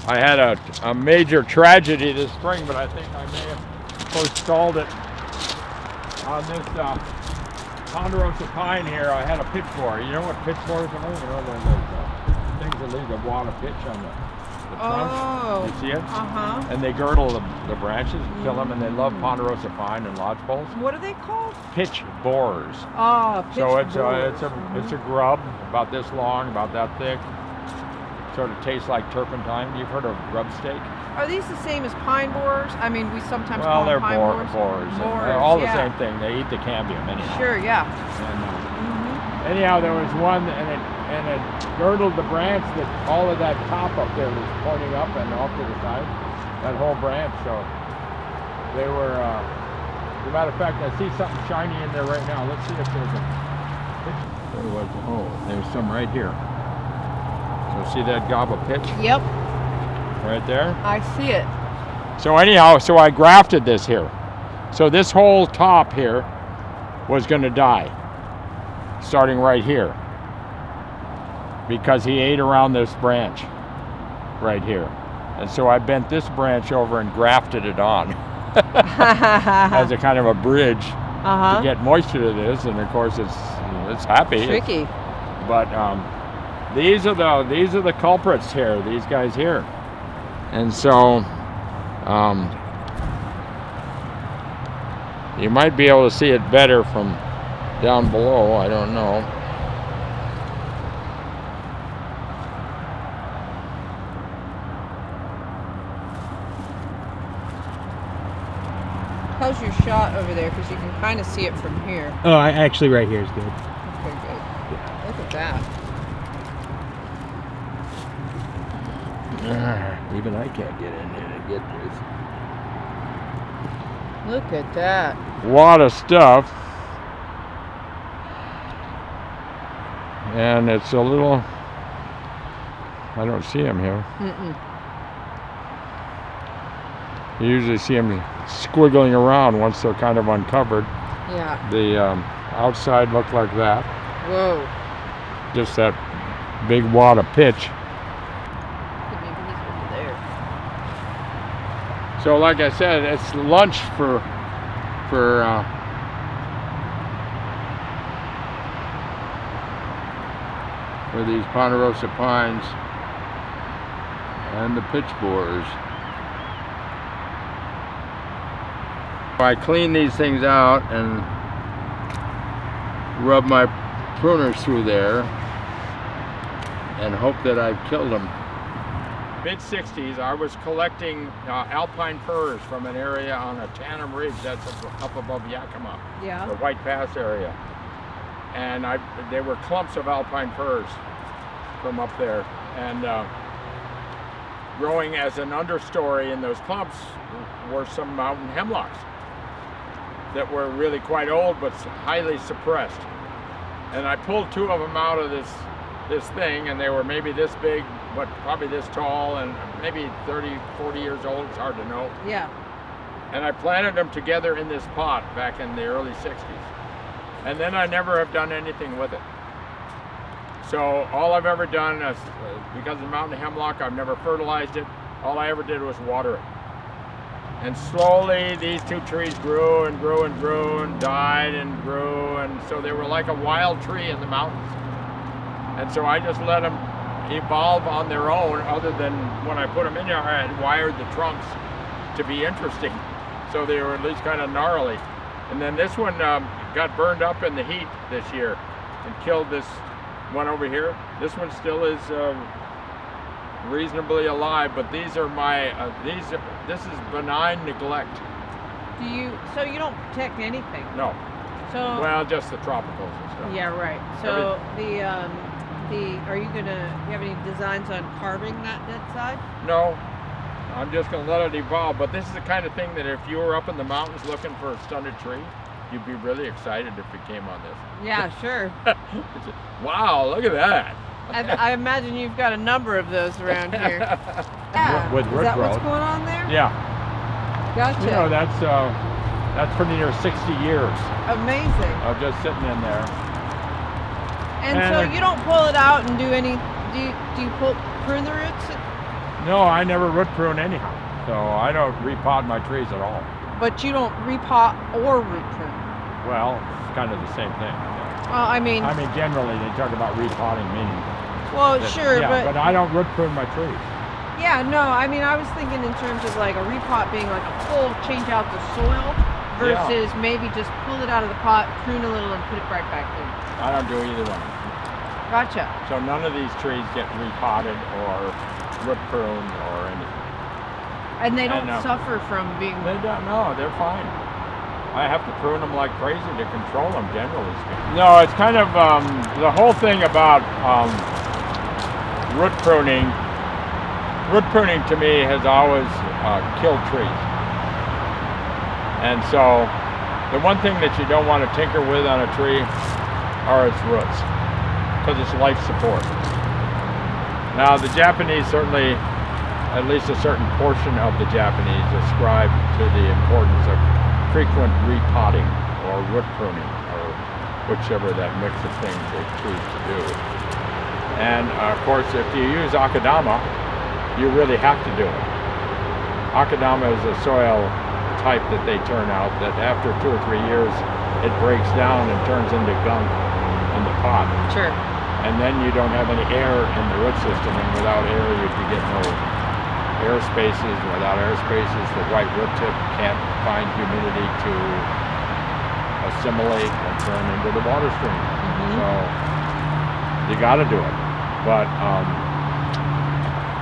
I had a major tragedy this spring, but I think I may have forestalled it on this ponderosa pine here. I had a pitch borer. You know what pitch borers are? You know, those things that leave a wad of pitch on the trunk. You see it? And they girdle the branches and kill them, and they love ponderosa pine and lodgepoles. What are they called? Pitch borers. Oh, pitch borers. So it's a grub about this long, about that thick. Sort of tastes like turpentine. You've heard of grub steak? Are these the same as pine borers? I mean, we sometimes call them pine borers. Borers. They're all the same thing. They eat the cambium anyhow. Sure, yeah. And, anyhow, there was one, and it girdled the branch that all of that top up there was pointing up and off to the side, that whole branch. So they were, as a matter of fact, I see something shiny in there right now. Let's see if there's a, there's some right here. So see that gob of pitch? Yep. Right there? I see it. So anyhow, so I grafted this here. So this whole top here was going to die, starting right here, because he ate around this branch right here. And so I bent this branch over and grafted it on as a kind of a bridge to get moisture to this. And of course it's happy. Tricky. But these are the culprits here, these guys here. And so you might be able to see it better from down below, I don't know. How's your shot over there? Because you can kind of see it from here. Oh, actually right here is good. Okay, good. Yeah. Look at that. Even I can't get in there to get this. Look at that. Lot of stuff. And it's a little, I don't see them here. You usually see them squiggling around once they're kind of uncovered. Yeah. The outside looked like that. Whoa. Just that big wad of pitch. So like I said, it's lunch for these ponderosa pines and the pitch borers. I clean these things out and rub my pruners through there and hope that I've killed them. Mid-60s, I was collecting alpine firs from an area on a Tannum Ridge that's up above Yakima, the White Pass area. And they were clumps of alpine firs from up there. And growing as an understory in those clumps were some mountain hemlocks that were really quite old but highly suppressed. And I pulled two of them out of this thing, and they were maybe this big, but probably this tall, and maybe 30, 40 years old, it's hard to know. Yeah. And I planted them together in this pot back in the early 60s. And then I never have done anything with it. So all I've ever done is, because of mountain hemlock, I've never fertilized it. All I ever did was water it. And slowly these two trees grew and grew and grew and died and grew, and so they were like a wild tree in the mountains. And so I just let them evolve on their own, other than when I put them in there, I had wired the trunks to be interesting. So they were at least kind of gnarly. And then this one got burned up in the heat this year and killed this one over here. This one still is reasonably alive, but these are my, this is benign neglect. So you don't protect anything? No. So. Well, just the tropicals and stuff. Yeah, right. So are you you have any designs on carving that dead side? No, I'm just gonna let it evolve, but this is the kind of thing that if you were up in the mountains looking for a stunted tree, you'd be really excited if it came on this. Yeah, sure. Wow, look at that. I imagine you've got a number of those around here. Yeah. With root Is that growth. what's going on there? Yeah. Gotcha. You know, that's pretty near 60 years Amazing. of just sitting in there. And so you don't pull it out and do any, do you prune the roots? No, I never root prune anyhow. So I don't repot my trees at all. But you don't repot or root prune? Well, it's kind of the same thing. Well, I mean, generally they talk about repotting, meaning. Well, sure, yeah, but I don't root prune my trees. Yeah, no, I mean, I was thinking in terms of like a repot being like a full change out the soil versus maybe just pull it out of the pot, prune a little, and put it right back in. I don't do either one. Gotcha. So none of these trees get repotted or root pruned or anything. And they don't suffer from being. They don't. No, they're fine. I have to prune them like crazy to control them, generally speaking. No, it's kind of the whole thing about root pruning. Root pruning to me has always killed trees. And so the one thing that you don't want to tinker with on a tree are its roots, because it's life support. Now the Japanese certainly, at least a certain portion of the Japanese, ascribe to the importance of frequent repotting or root pruning, or whichever that mix of things they choose to do. And of course, if you use akadama, you really have to do it. Akadama is a soil type that they turn out that after 2 or 3 years, it breaks down and turns into gunk in the pot. Sure. And then you don't have any air in the root system, and without air you get no air spaces. Without air spaces, the white root tip can't find humidity to assimilate and turn into the water stream. Mm-hmm. So you got to do it. But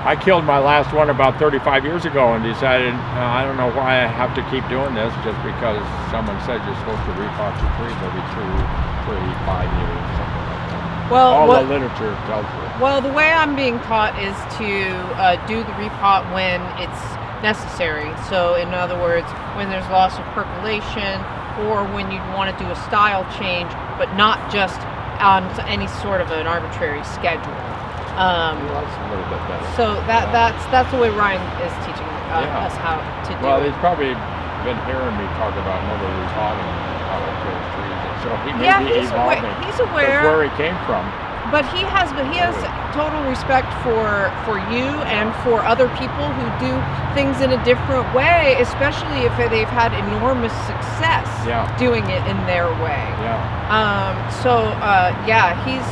I killed my last one about 35 years ago and decided I don't know why I have to keep doing this, just because someone said you're supposed to repot your trees every 2, 3, 5 years, something like that. Well, all the literature tells you. Well, the way I'm being taught is to do the repot when it's necessary. So, in other words, when there's loss of percolation, or when you want to do a style change, but not just on any sort of an arbitrary schedule. Well, that's a little bit better. So that's the way Ryan is teaching us how to do it. Well, he's probably been hearing me talk about never repotting how it kills trees. So he may be evolving. He's aware. That's where he came from. But he has total respect for you and for other people who do things in a different way, especially if they've had enormous success doing it in their way. He's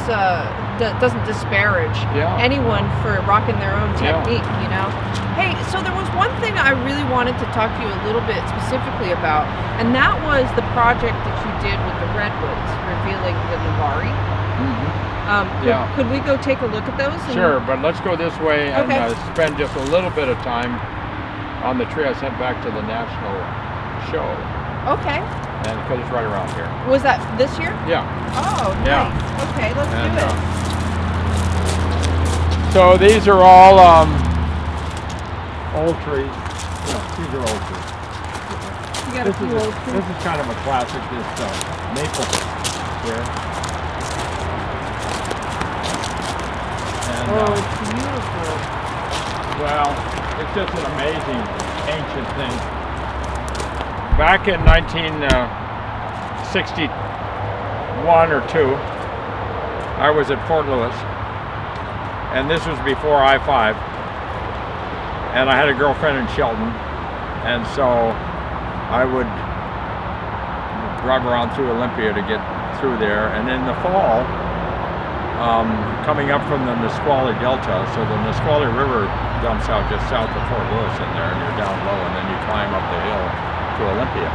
doesn't disparage anyone for rocking their own technique, you know. Hey, so there was one thing I really wanted to talk to you a little bit specifically about, and that was the project that you did with the redwoods, revealing the Nabari. Mm-hmm. Could we go take a look at those? Sure, but let's go this way and spend just a little bit of time on the tree I sent back to the national show. Okay. And because it's right around here. Was that this year? Yeah. Oh, nice. Okay, let's do it. So these are all old trees. These are old trees. You got a few old trees. This is kind of a classic, this maple here. And, it's beautiful. Well, it's just an amazing ancient thing. Back in 1961 or 2, I was at Fort Lewis, and this was before I-5, and I had a girlfriend in Shelton, And so I would drive around through Olympia to get through there. And in the fall, coming up from the Nisqually Delta, so the Nisqually River dumps out just south of Fort Lewis in there, and you're down low, and then you climb up the hill to Olympia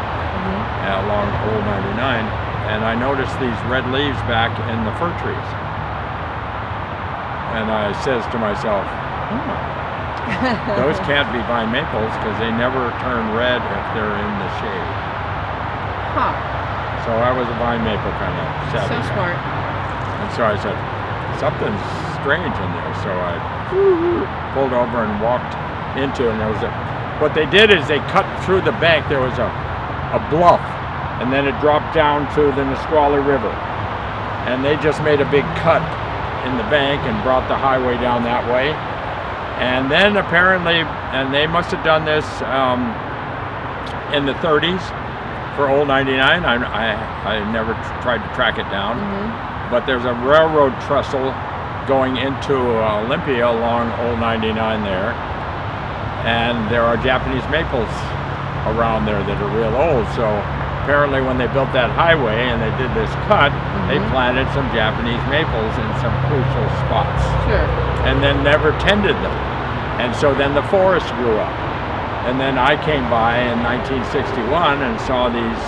along Old 99. And I noticed these red leaves back in the fir trees. And I says to myself, those can't be vine maples because they never turn red if they're in the shade. Huh. So I was a vine maple kind of savvy So guy. smart. And so I said, something's strange in there. So I pulled over and walked into it, and there was what they did is they cut through the bank. There was a bluff, and then it dropped down to the Nisqually River. And they just made a big cut in the bank and brought the highway down that way. And then apparently, and they must have done this in the 30s for Old 99. I never tried to track it down. But there's a railroad trestle going into Olympia along Old 99 there. And there are Japanese maples around there that are real old. So apparently when they built that highway and they did this cut, they planted some Japanese maples in some crucial spots. Sure. And then never tended them. And so then the forest grew up. And then I came by in 1961 and saw these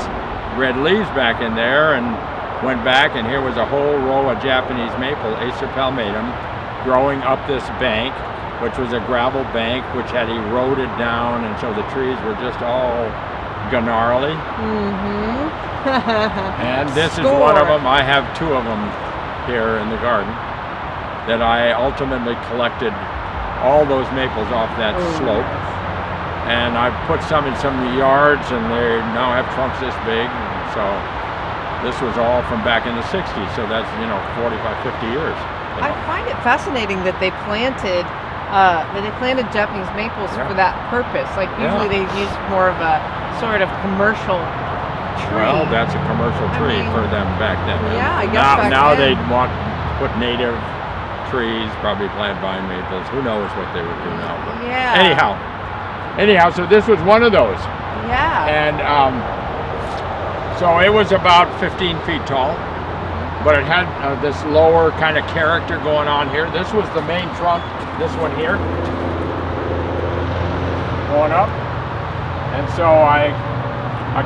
red leaves back in there, and went back, and here was a whole row of Japanese maple, Acer palmatum, growing up this bank, which was a gravel bank which had eroded down, and so the trees were just all gnarly. And this is one of them. I have two of them here in the garden that I ultimately collected all those maples off that slope. And I put some in some yards, and they now have trunks this big. And so this was all from back in the 60s, so that's, 45, 50 years. I find it fascinating that they planted Japanese maples for that purpose. Like usually they use more of a sort of commercial tree. Well, that's a commercial tree for them back then. Yeah, I guess now then. they'd want to put native trees, probably plant vine maples. Who knows what they would do now? But anyhow, so this was one of those. Yeah. And so it was about 15 feet tall, but it had this lower kind of character going on here. This was the main trunk, this one here, going up. And so I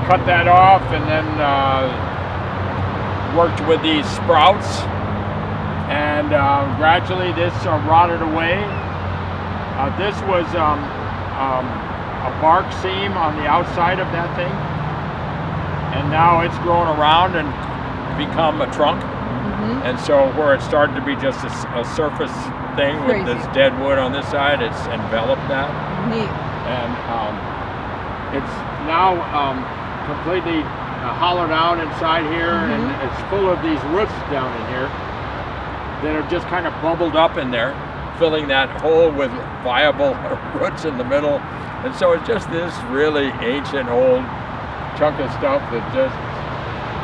cut that off, and then worked with these sprouts, and gradually this rotted away. This was a bark seam on the outside of that thing, and now it's grown around and become a trunk. And so where it started to be just a surface thing with this dead wood on this side, it's enveloped that. Neat. And it's now completely hollowed out inside here, and it's full of these roots down in here that are just kind of bubbled up in there, filling that hole with viable roots in the middle. And so it's just this really ancient old chunk of stuff that just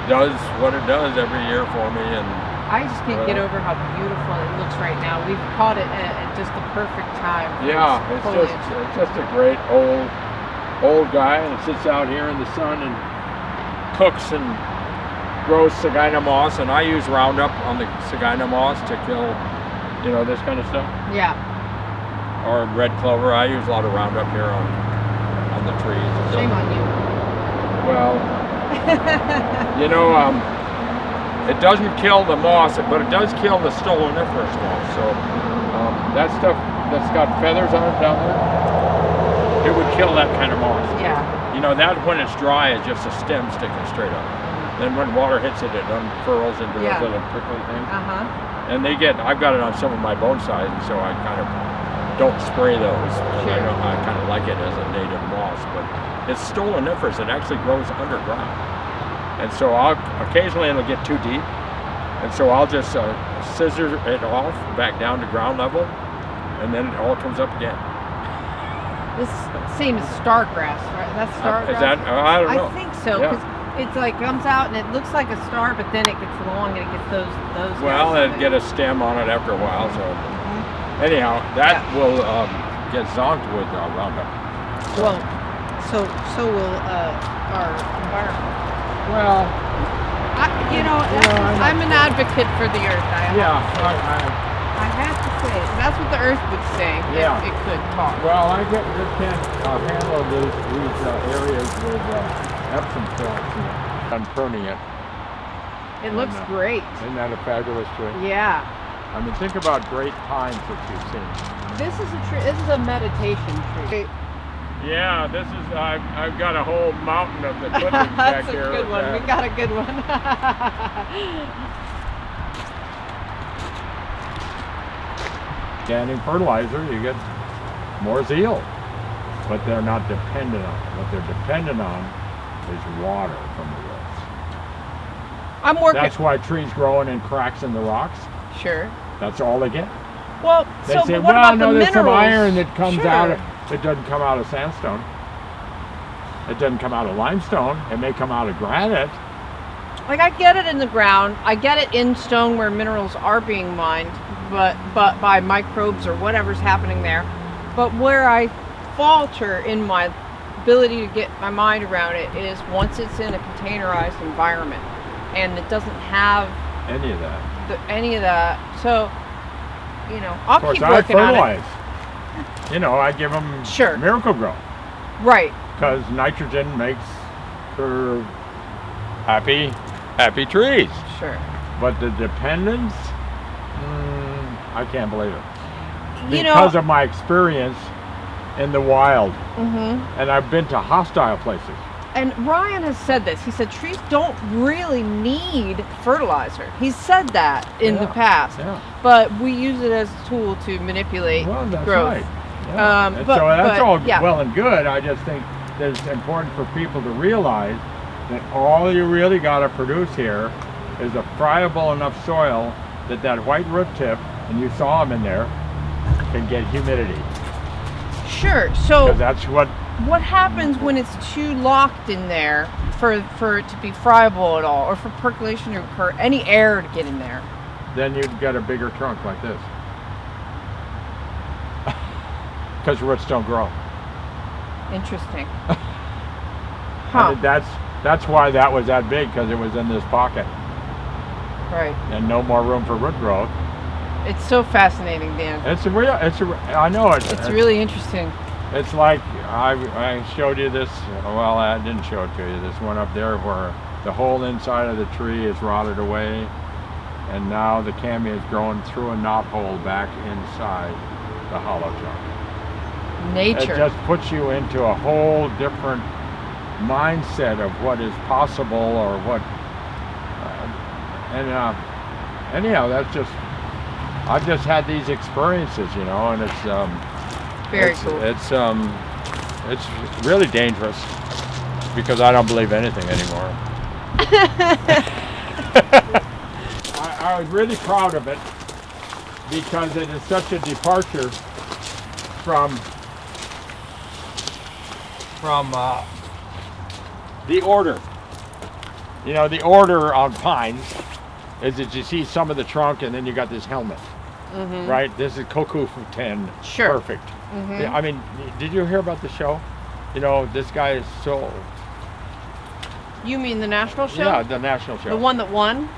does what it does every year for me. And I just can't get over how beautiful it looks right now. We've caught it at just the perfect time. Yeah, it's just a great old guy, and sits out here in the sun and cooks and grows sagina moss, and I use Roundup on the sagina moss to kill, this kind of stuff. Yeah. Or red clover. I use a lot of Roundup here on the trees. Shame on you. Well, it doesn't kill the moss, but it does kill the stoloniferous moss. So that stuff that's got feathers on it down there, it would kill that kind of moss. Yeah. That when it's dry is just a stem sticking straight up. Then when water hits it, it unfurls into those little prickly things. And I've got it on some of my bonsais, and so I kind of don't spray those. Sure. I kind of like it as a native moss, but it's stoloniferous. It actually grows underground. And so occasionally it'll get too deep, and so I'll just scissor it off back down to ground level, and then it all comes up again. This seems stargrass, right? That's stargrass? Is that? I don't know. I think so, because it's like comes out and it looks like a star, but then it gets long and it gets those. Well, it'd get a stem on it after a while. So anyhow, that will get zonked with Roundup. Well, so will our environment. Well, I'm an advocate for the earth. I have to say, that's what the earth would say Yeah. if it could talk. well, I just can't handle these areas with Epsom salts and pruning it. It looks great. Isn't that a fabulous tree? Yeah. I mean, think about great pines that you've seen. This is a tree. This is a meditation tree. Yeah, this is. I've got a whole mountain of the clippings back That's a here. good one. We got a good one. Scanning fertilizer, you get more zeal, but they're not dependent on it. What they're dependent on is water from the woods. I'm working. That's why trees growing in cracks in the rocks. Sure. That's all they get. Well, They so say, but what well, about no, the there's some minerals? iron that comes Sure. out. It doesn't come out of sandstone. It doesn't come out of limestone. It may come out of granite. Like I get it in the ground, I get it in stone where minerals are being mined, but by microbes or whatever's happening there. But where I falter in my ability to get my mind around it is once it's in a containerized environment and it doesn't have Any of that. any of that. So, I'll Of course, keep I working on it. fertilize. I give them Sure. Miracle Grow Right. because nitrogen makes for happy trees. Sure. But the dependence, I can't believe it. You Because know, of my experience in the wild, mhm. and I've been to hostile places. And Ryan has said this. He said trees don't really need fertilizer. He's said that in the Yeah, past. yeah. But we use it as a tool to manipulate Well, that's growth. right. Yeah. And but- so that's but, all yeah. well and good. I just think that it's important for people to realize that all you really got to produce here is a friable enough soil that white root tip, and you saw them in there, can get humidity. Sure. So Because that's what happens when it's too locked in there for it to be friable at all, or for percolation to occur, any air to get in there? then you've got a bigger trunk like this. Because roots don't grow. Interesting. I Huh. mean, that's why that was that big, because it was in this pocket Right. and no more room for root growth. It's so fascinating, Dan. I know It's really interesting. It's like I showed you this. Well, I didn't show it to you. This one up there where the whole inside of the tree is rotted away, and now the camia is growing through a knot hole back inside the hollow trunk. Nature. It just puts you into a whole different mindset of what is possible, or what. Anyhow, that's just. I've just had these experiences, and it's. Very cool. It's really dangerous because I don't believe anything anymore. I was really proud of it because it is such a departure from the order. The order on pines is that you see some of the trunk and then you got this helmet. Mm-hmm. Right? This is Koku 10. Sure. Perfect. Mm-hmm. Yeah, I mean, did you hear about the show? This guy is so. You mean the national show? Yeah, the national show. The one that won?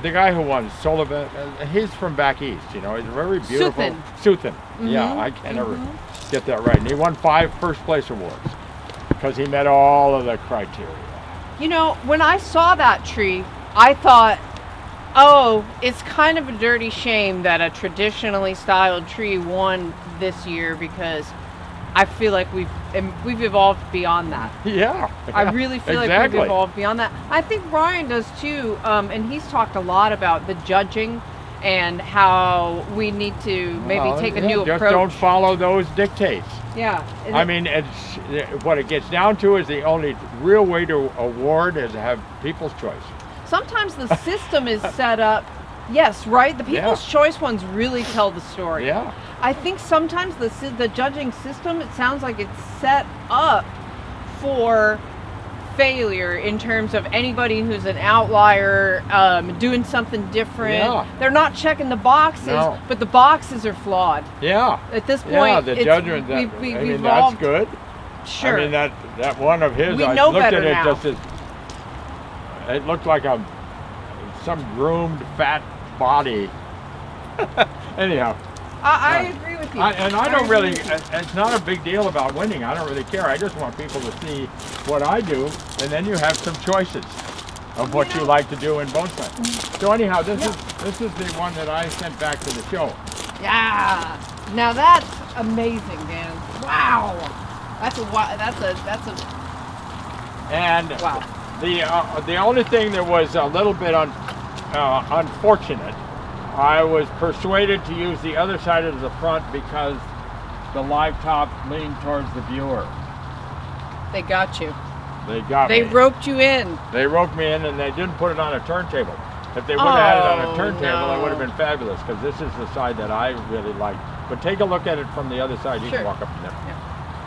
The guy who won, Sullivan, he's from back east, he's a very beautiful. Suthin. Yeah, I can never get that right. And he won 5 first place awards because he met all of the criteria. When I saw that tree, I thought, oh, it's kind of a dirty shame that a traditionally styled tree won this year, because I feel like we've evolved beyond that. Yeah. I really feel like we've evolved beyond that. I think Ryan does too, and he's talked a lot about the judging and how we need to maybe take a new just approach. don't follow those dictates. Yeah. I mean, what it gets down to is the only real way to award is to have people's choice. Sometimes the system is set up, yes, right? The people's choice ones really tell the story. Yeah. I think sometimes the judging system, it sounds like it's set up for failure in terms of anybody who's an outlier, doing something different. Yeah. They're not checking the boxes, but the boxes are flawed. Yeah. At this point, Yeah, the judgment. we've That's evolved. good. Sure. I mean, that one of his, We I know looked at better it now. just as, it looked like some groomed fat body. Anyhow. I agree with you. I don't agree really, with you. it's not a big deal about winning. I don't really care. I just want people to see what I do, and then you have some choices of what you like to do in bonsai. So anyhow, this is the one that I sent back to the show. Yeah. Now that's amazing, Dan. Wow. That's a And wow. the only thing that was a little bit unfortunate, I was persuaded to use the other side of the front because the live top leaned towards the viewer. They got you. They got They me. roped you in. They roped me in, and they didn't put it on a turntable. If they would have had it on Oh, a turntable, no. it would have been fabulous, because this is the side that I really like. But take a look at it from the other side. You Sure. can walk up and down.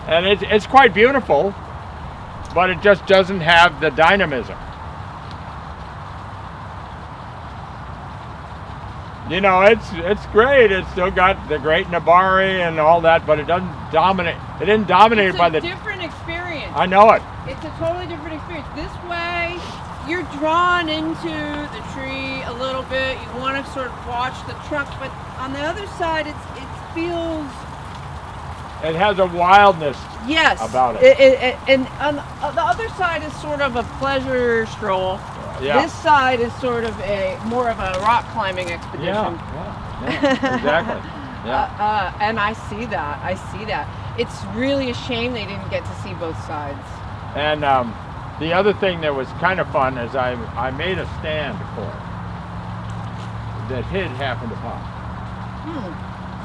And it's quite beautiful, but it just doesn't have the dynamism. You know, it's great. It's still got the great Nabari and all that, but it doesn't dominate. It didn't dominate It's by a the. different experience. I know it. It's a totally different experience. This way, you're drawn into the tree a little bit. You want to sort of watch the trunk, but on the other side, it feels It has a wildness. yes About it. And on the other side is sort of a pleasure stroll. Yeah. This side is sort of more of a rock climbing expedition. Yeah, exactly. Yeah. And I see that. It's really a shame they didn't get to see both sides. And the other thing that was kind of fun is I made a stand for it that hid half of the pot.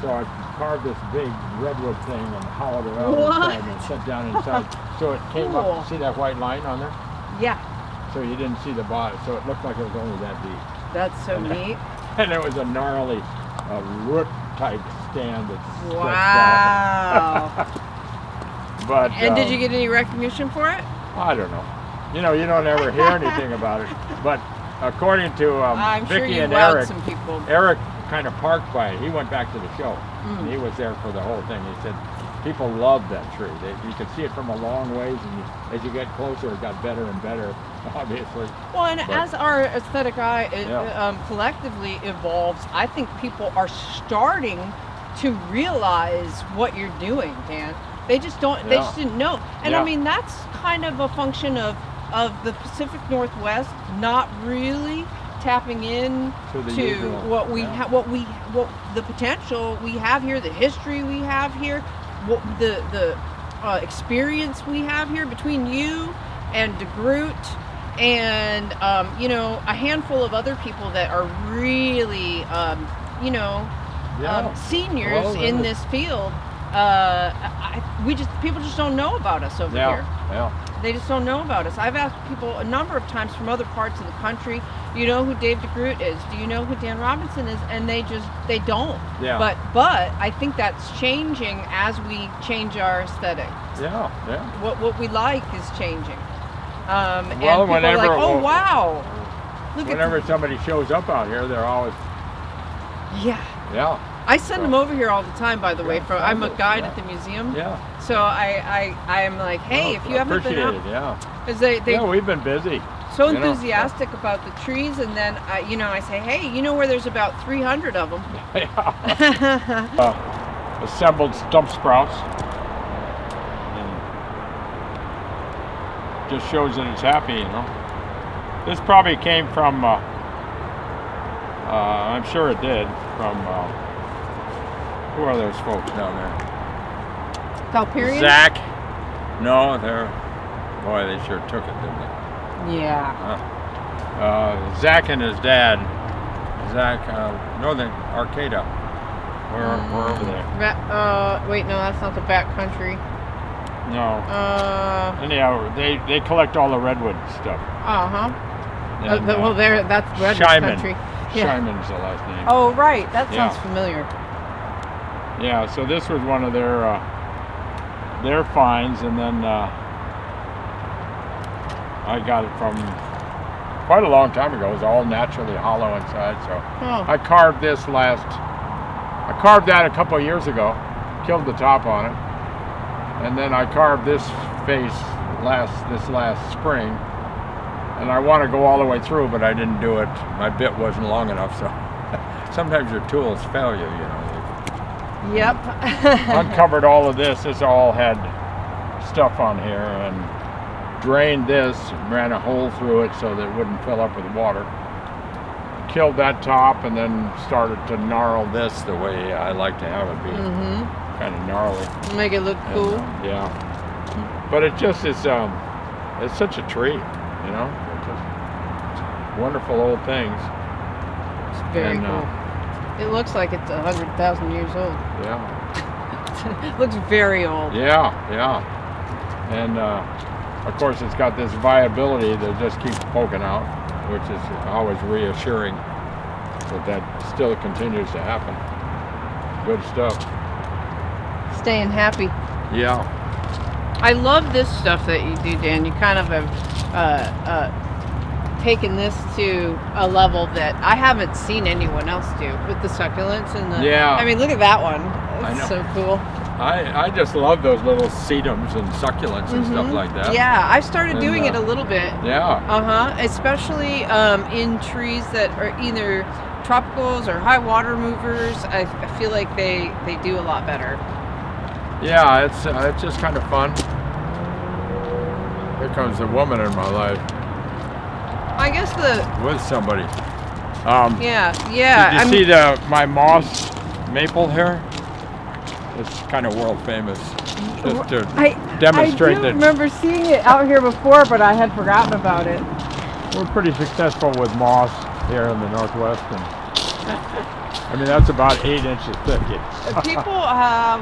So I carved this big redwood thing and hollowed it out What? inside and set down inside. So it came Cool. up. See that white line on there? Yeah, So you didn't see the bottom. So it looked like it was only that deep. that's so neat. And it was a gnarly root type stand that's Wow. But And did you get any recognition for it? I don't know. You know, you don't ever hear anything about it. But according to I'm sure Vicky you and wowed Eric, some people. Eric kind of parked by it. He went back to the show. And he was there for the whole thing. He said people love that tree. You could see it from a long ways, and as you get closer, it got better and better, obviously. Well, and But- as our aesthetic eye Yeah. collectively evolves, I think people are starting to realize what you're doing, Dan. They just don't. They Yeah. just didn't know. And Yeah. I mean, that's kind of a function of the Pacific Northwest not really tapping in To the to usual, what we yeah. have, what the potential we have here, the history we have here, what the experience we have here between you and DeGroot and a handful of other people that are really seniors Well, in this field. People just don't know about us over here. Yeah. They just don't know about us. I've asked people a number of times from other parts of the country, you know who Dave DeGroot is? Do you know who Dan Robinson is? And they don't. Yeah. But I think that's changing as we change our aesthetic. Yeah. What we like is changing. And Well, people are like, whenever- oh wow, look Whenever somebody shows up out here, they're always, yeah. I send So- them over here all the time, by the way. Yeah, I'm a fabulous, guide yeah. at the museum. yeah. So I am like, hey, if you haven't been out, Appreciate it, yeah. because they Yeah, we've been busy. so you know, enthusiastic about the trees, and then I say, hey, you know where there's about 300 of them. Assembled stump sprouts. And just shows that it's happy, you know. This probably came from, I'm sure it did, from, who are those folks down there? Valperian? Zach. No, boy, they sure took it, didn't they? Yeah. Zach and his dad. Zach, Northern Arcata. We're over there. Wait, no, that's not the back country. No. Anyhow, they collect all the redwood stuff. Uh-huh. And, Well, that's Redwood Shyman. country. Yeah. Shyman's the last name. Oh, right. That sounds Yeah. familiar. Yeah, so this was one of their finds, and then I got it from quite a long time ago. It was all naturally hollow inside, so Oh. I carved that a couple of years ago, killed the top on it, And then I carved this face this last spring. And I want to go all the way through, but I didn't do it. My bit wasn't long enough, so sometimes your tools fail you, you know. Yep. Uncovered all of this. This all had stuff on here, and drained this, ran a hole through it so that it wouldn't fill up with water. Killed that top, and then started to gnarl this the way I like to have it be. Kind of gnarly. Make it look cool. And, yeah. But it just is, it's such a tree, you know? It's just wonderful old things. It's very cool. It looks like it's 100,000 years old. Yeah. Looks very old. Yeah, yeah. And of course it's got this viability that just keeps poking out, which is always reassuring that still continues to happen. Good stuff. Staying happy. Yeah. I love this stuff that you do, Dan. You kind of have taken this to a level that I haven't seen anyone else do with the succulents and the. Yeah. I mean, look at that one. I know. It's so cool. I just love those little sedums and succulents and stuff like that. Yeah, I started doing it a and, little bit. Yeah. Especially in trees that are either tropicals or high water movers. I feel like they do a lot better. Yeah, it's just kind of fun. Here comes the woman in my life. I guess With somebody. Yeah. Did you see my moss maple here? It's kind of world famous. Just to demonstrate I do that remember seeing it out here before, but I had forgotten about it. we're pretty successful with moss here in the Northwest. And, I mean, that's about 8 inches thick. People have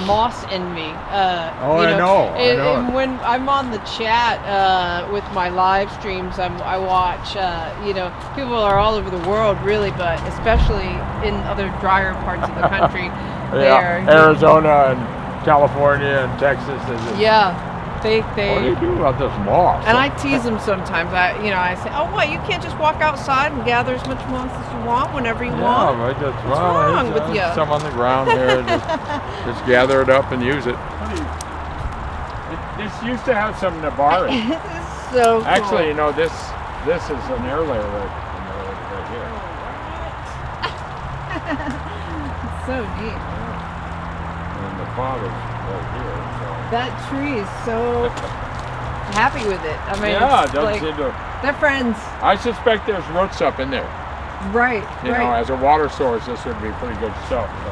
moss envy. I know. And when I'm on the chat with my live streams, I watch. People are all over the world, really, but especially in other drier parts of the country. Arizona and California and Texas. They. What do you do about this moss? And I tease them sometimes. I say, "Oh, what? You can't just walk outside and gather as much moss as you want whenever you want." But What's wrong with you? Some on the ground here. just gather it up and use it. This used to have some Nabari. So cool. Actually, this is an air layer right here. It's so neat. And the father's right here. So. That tree is so happy with it. I mean, Yeah, it it's doesn't like, seem to. they're friends. I suspect there's roots up in there. Right. You know, as a water source, this would be pretty good stuff. So.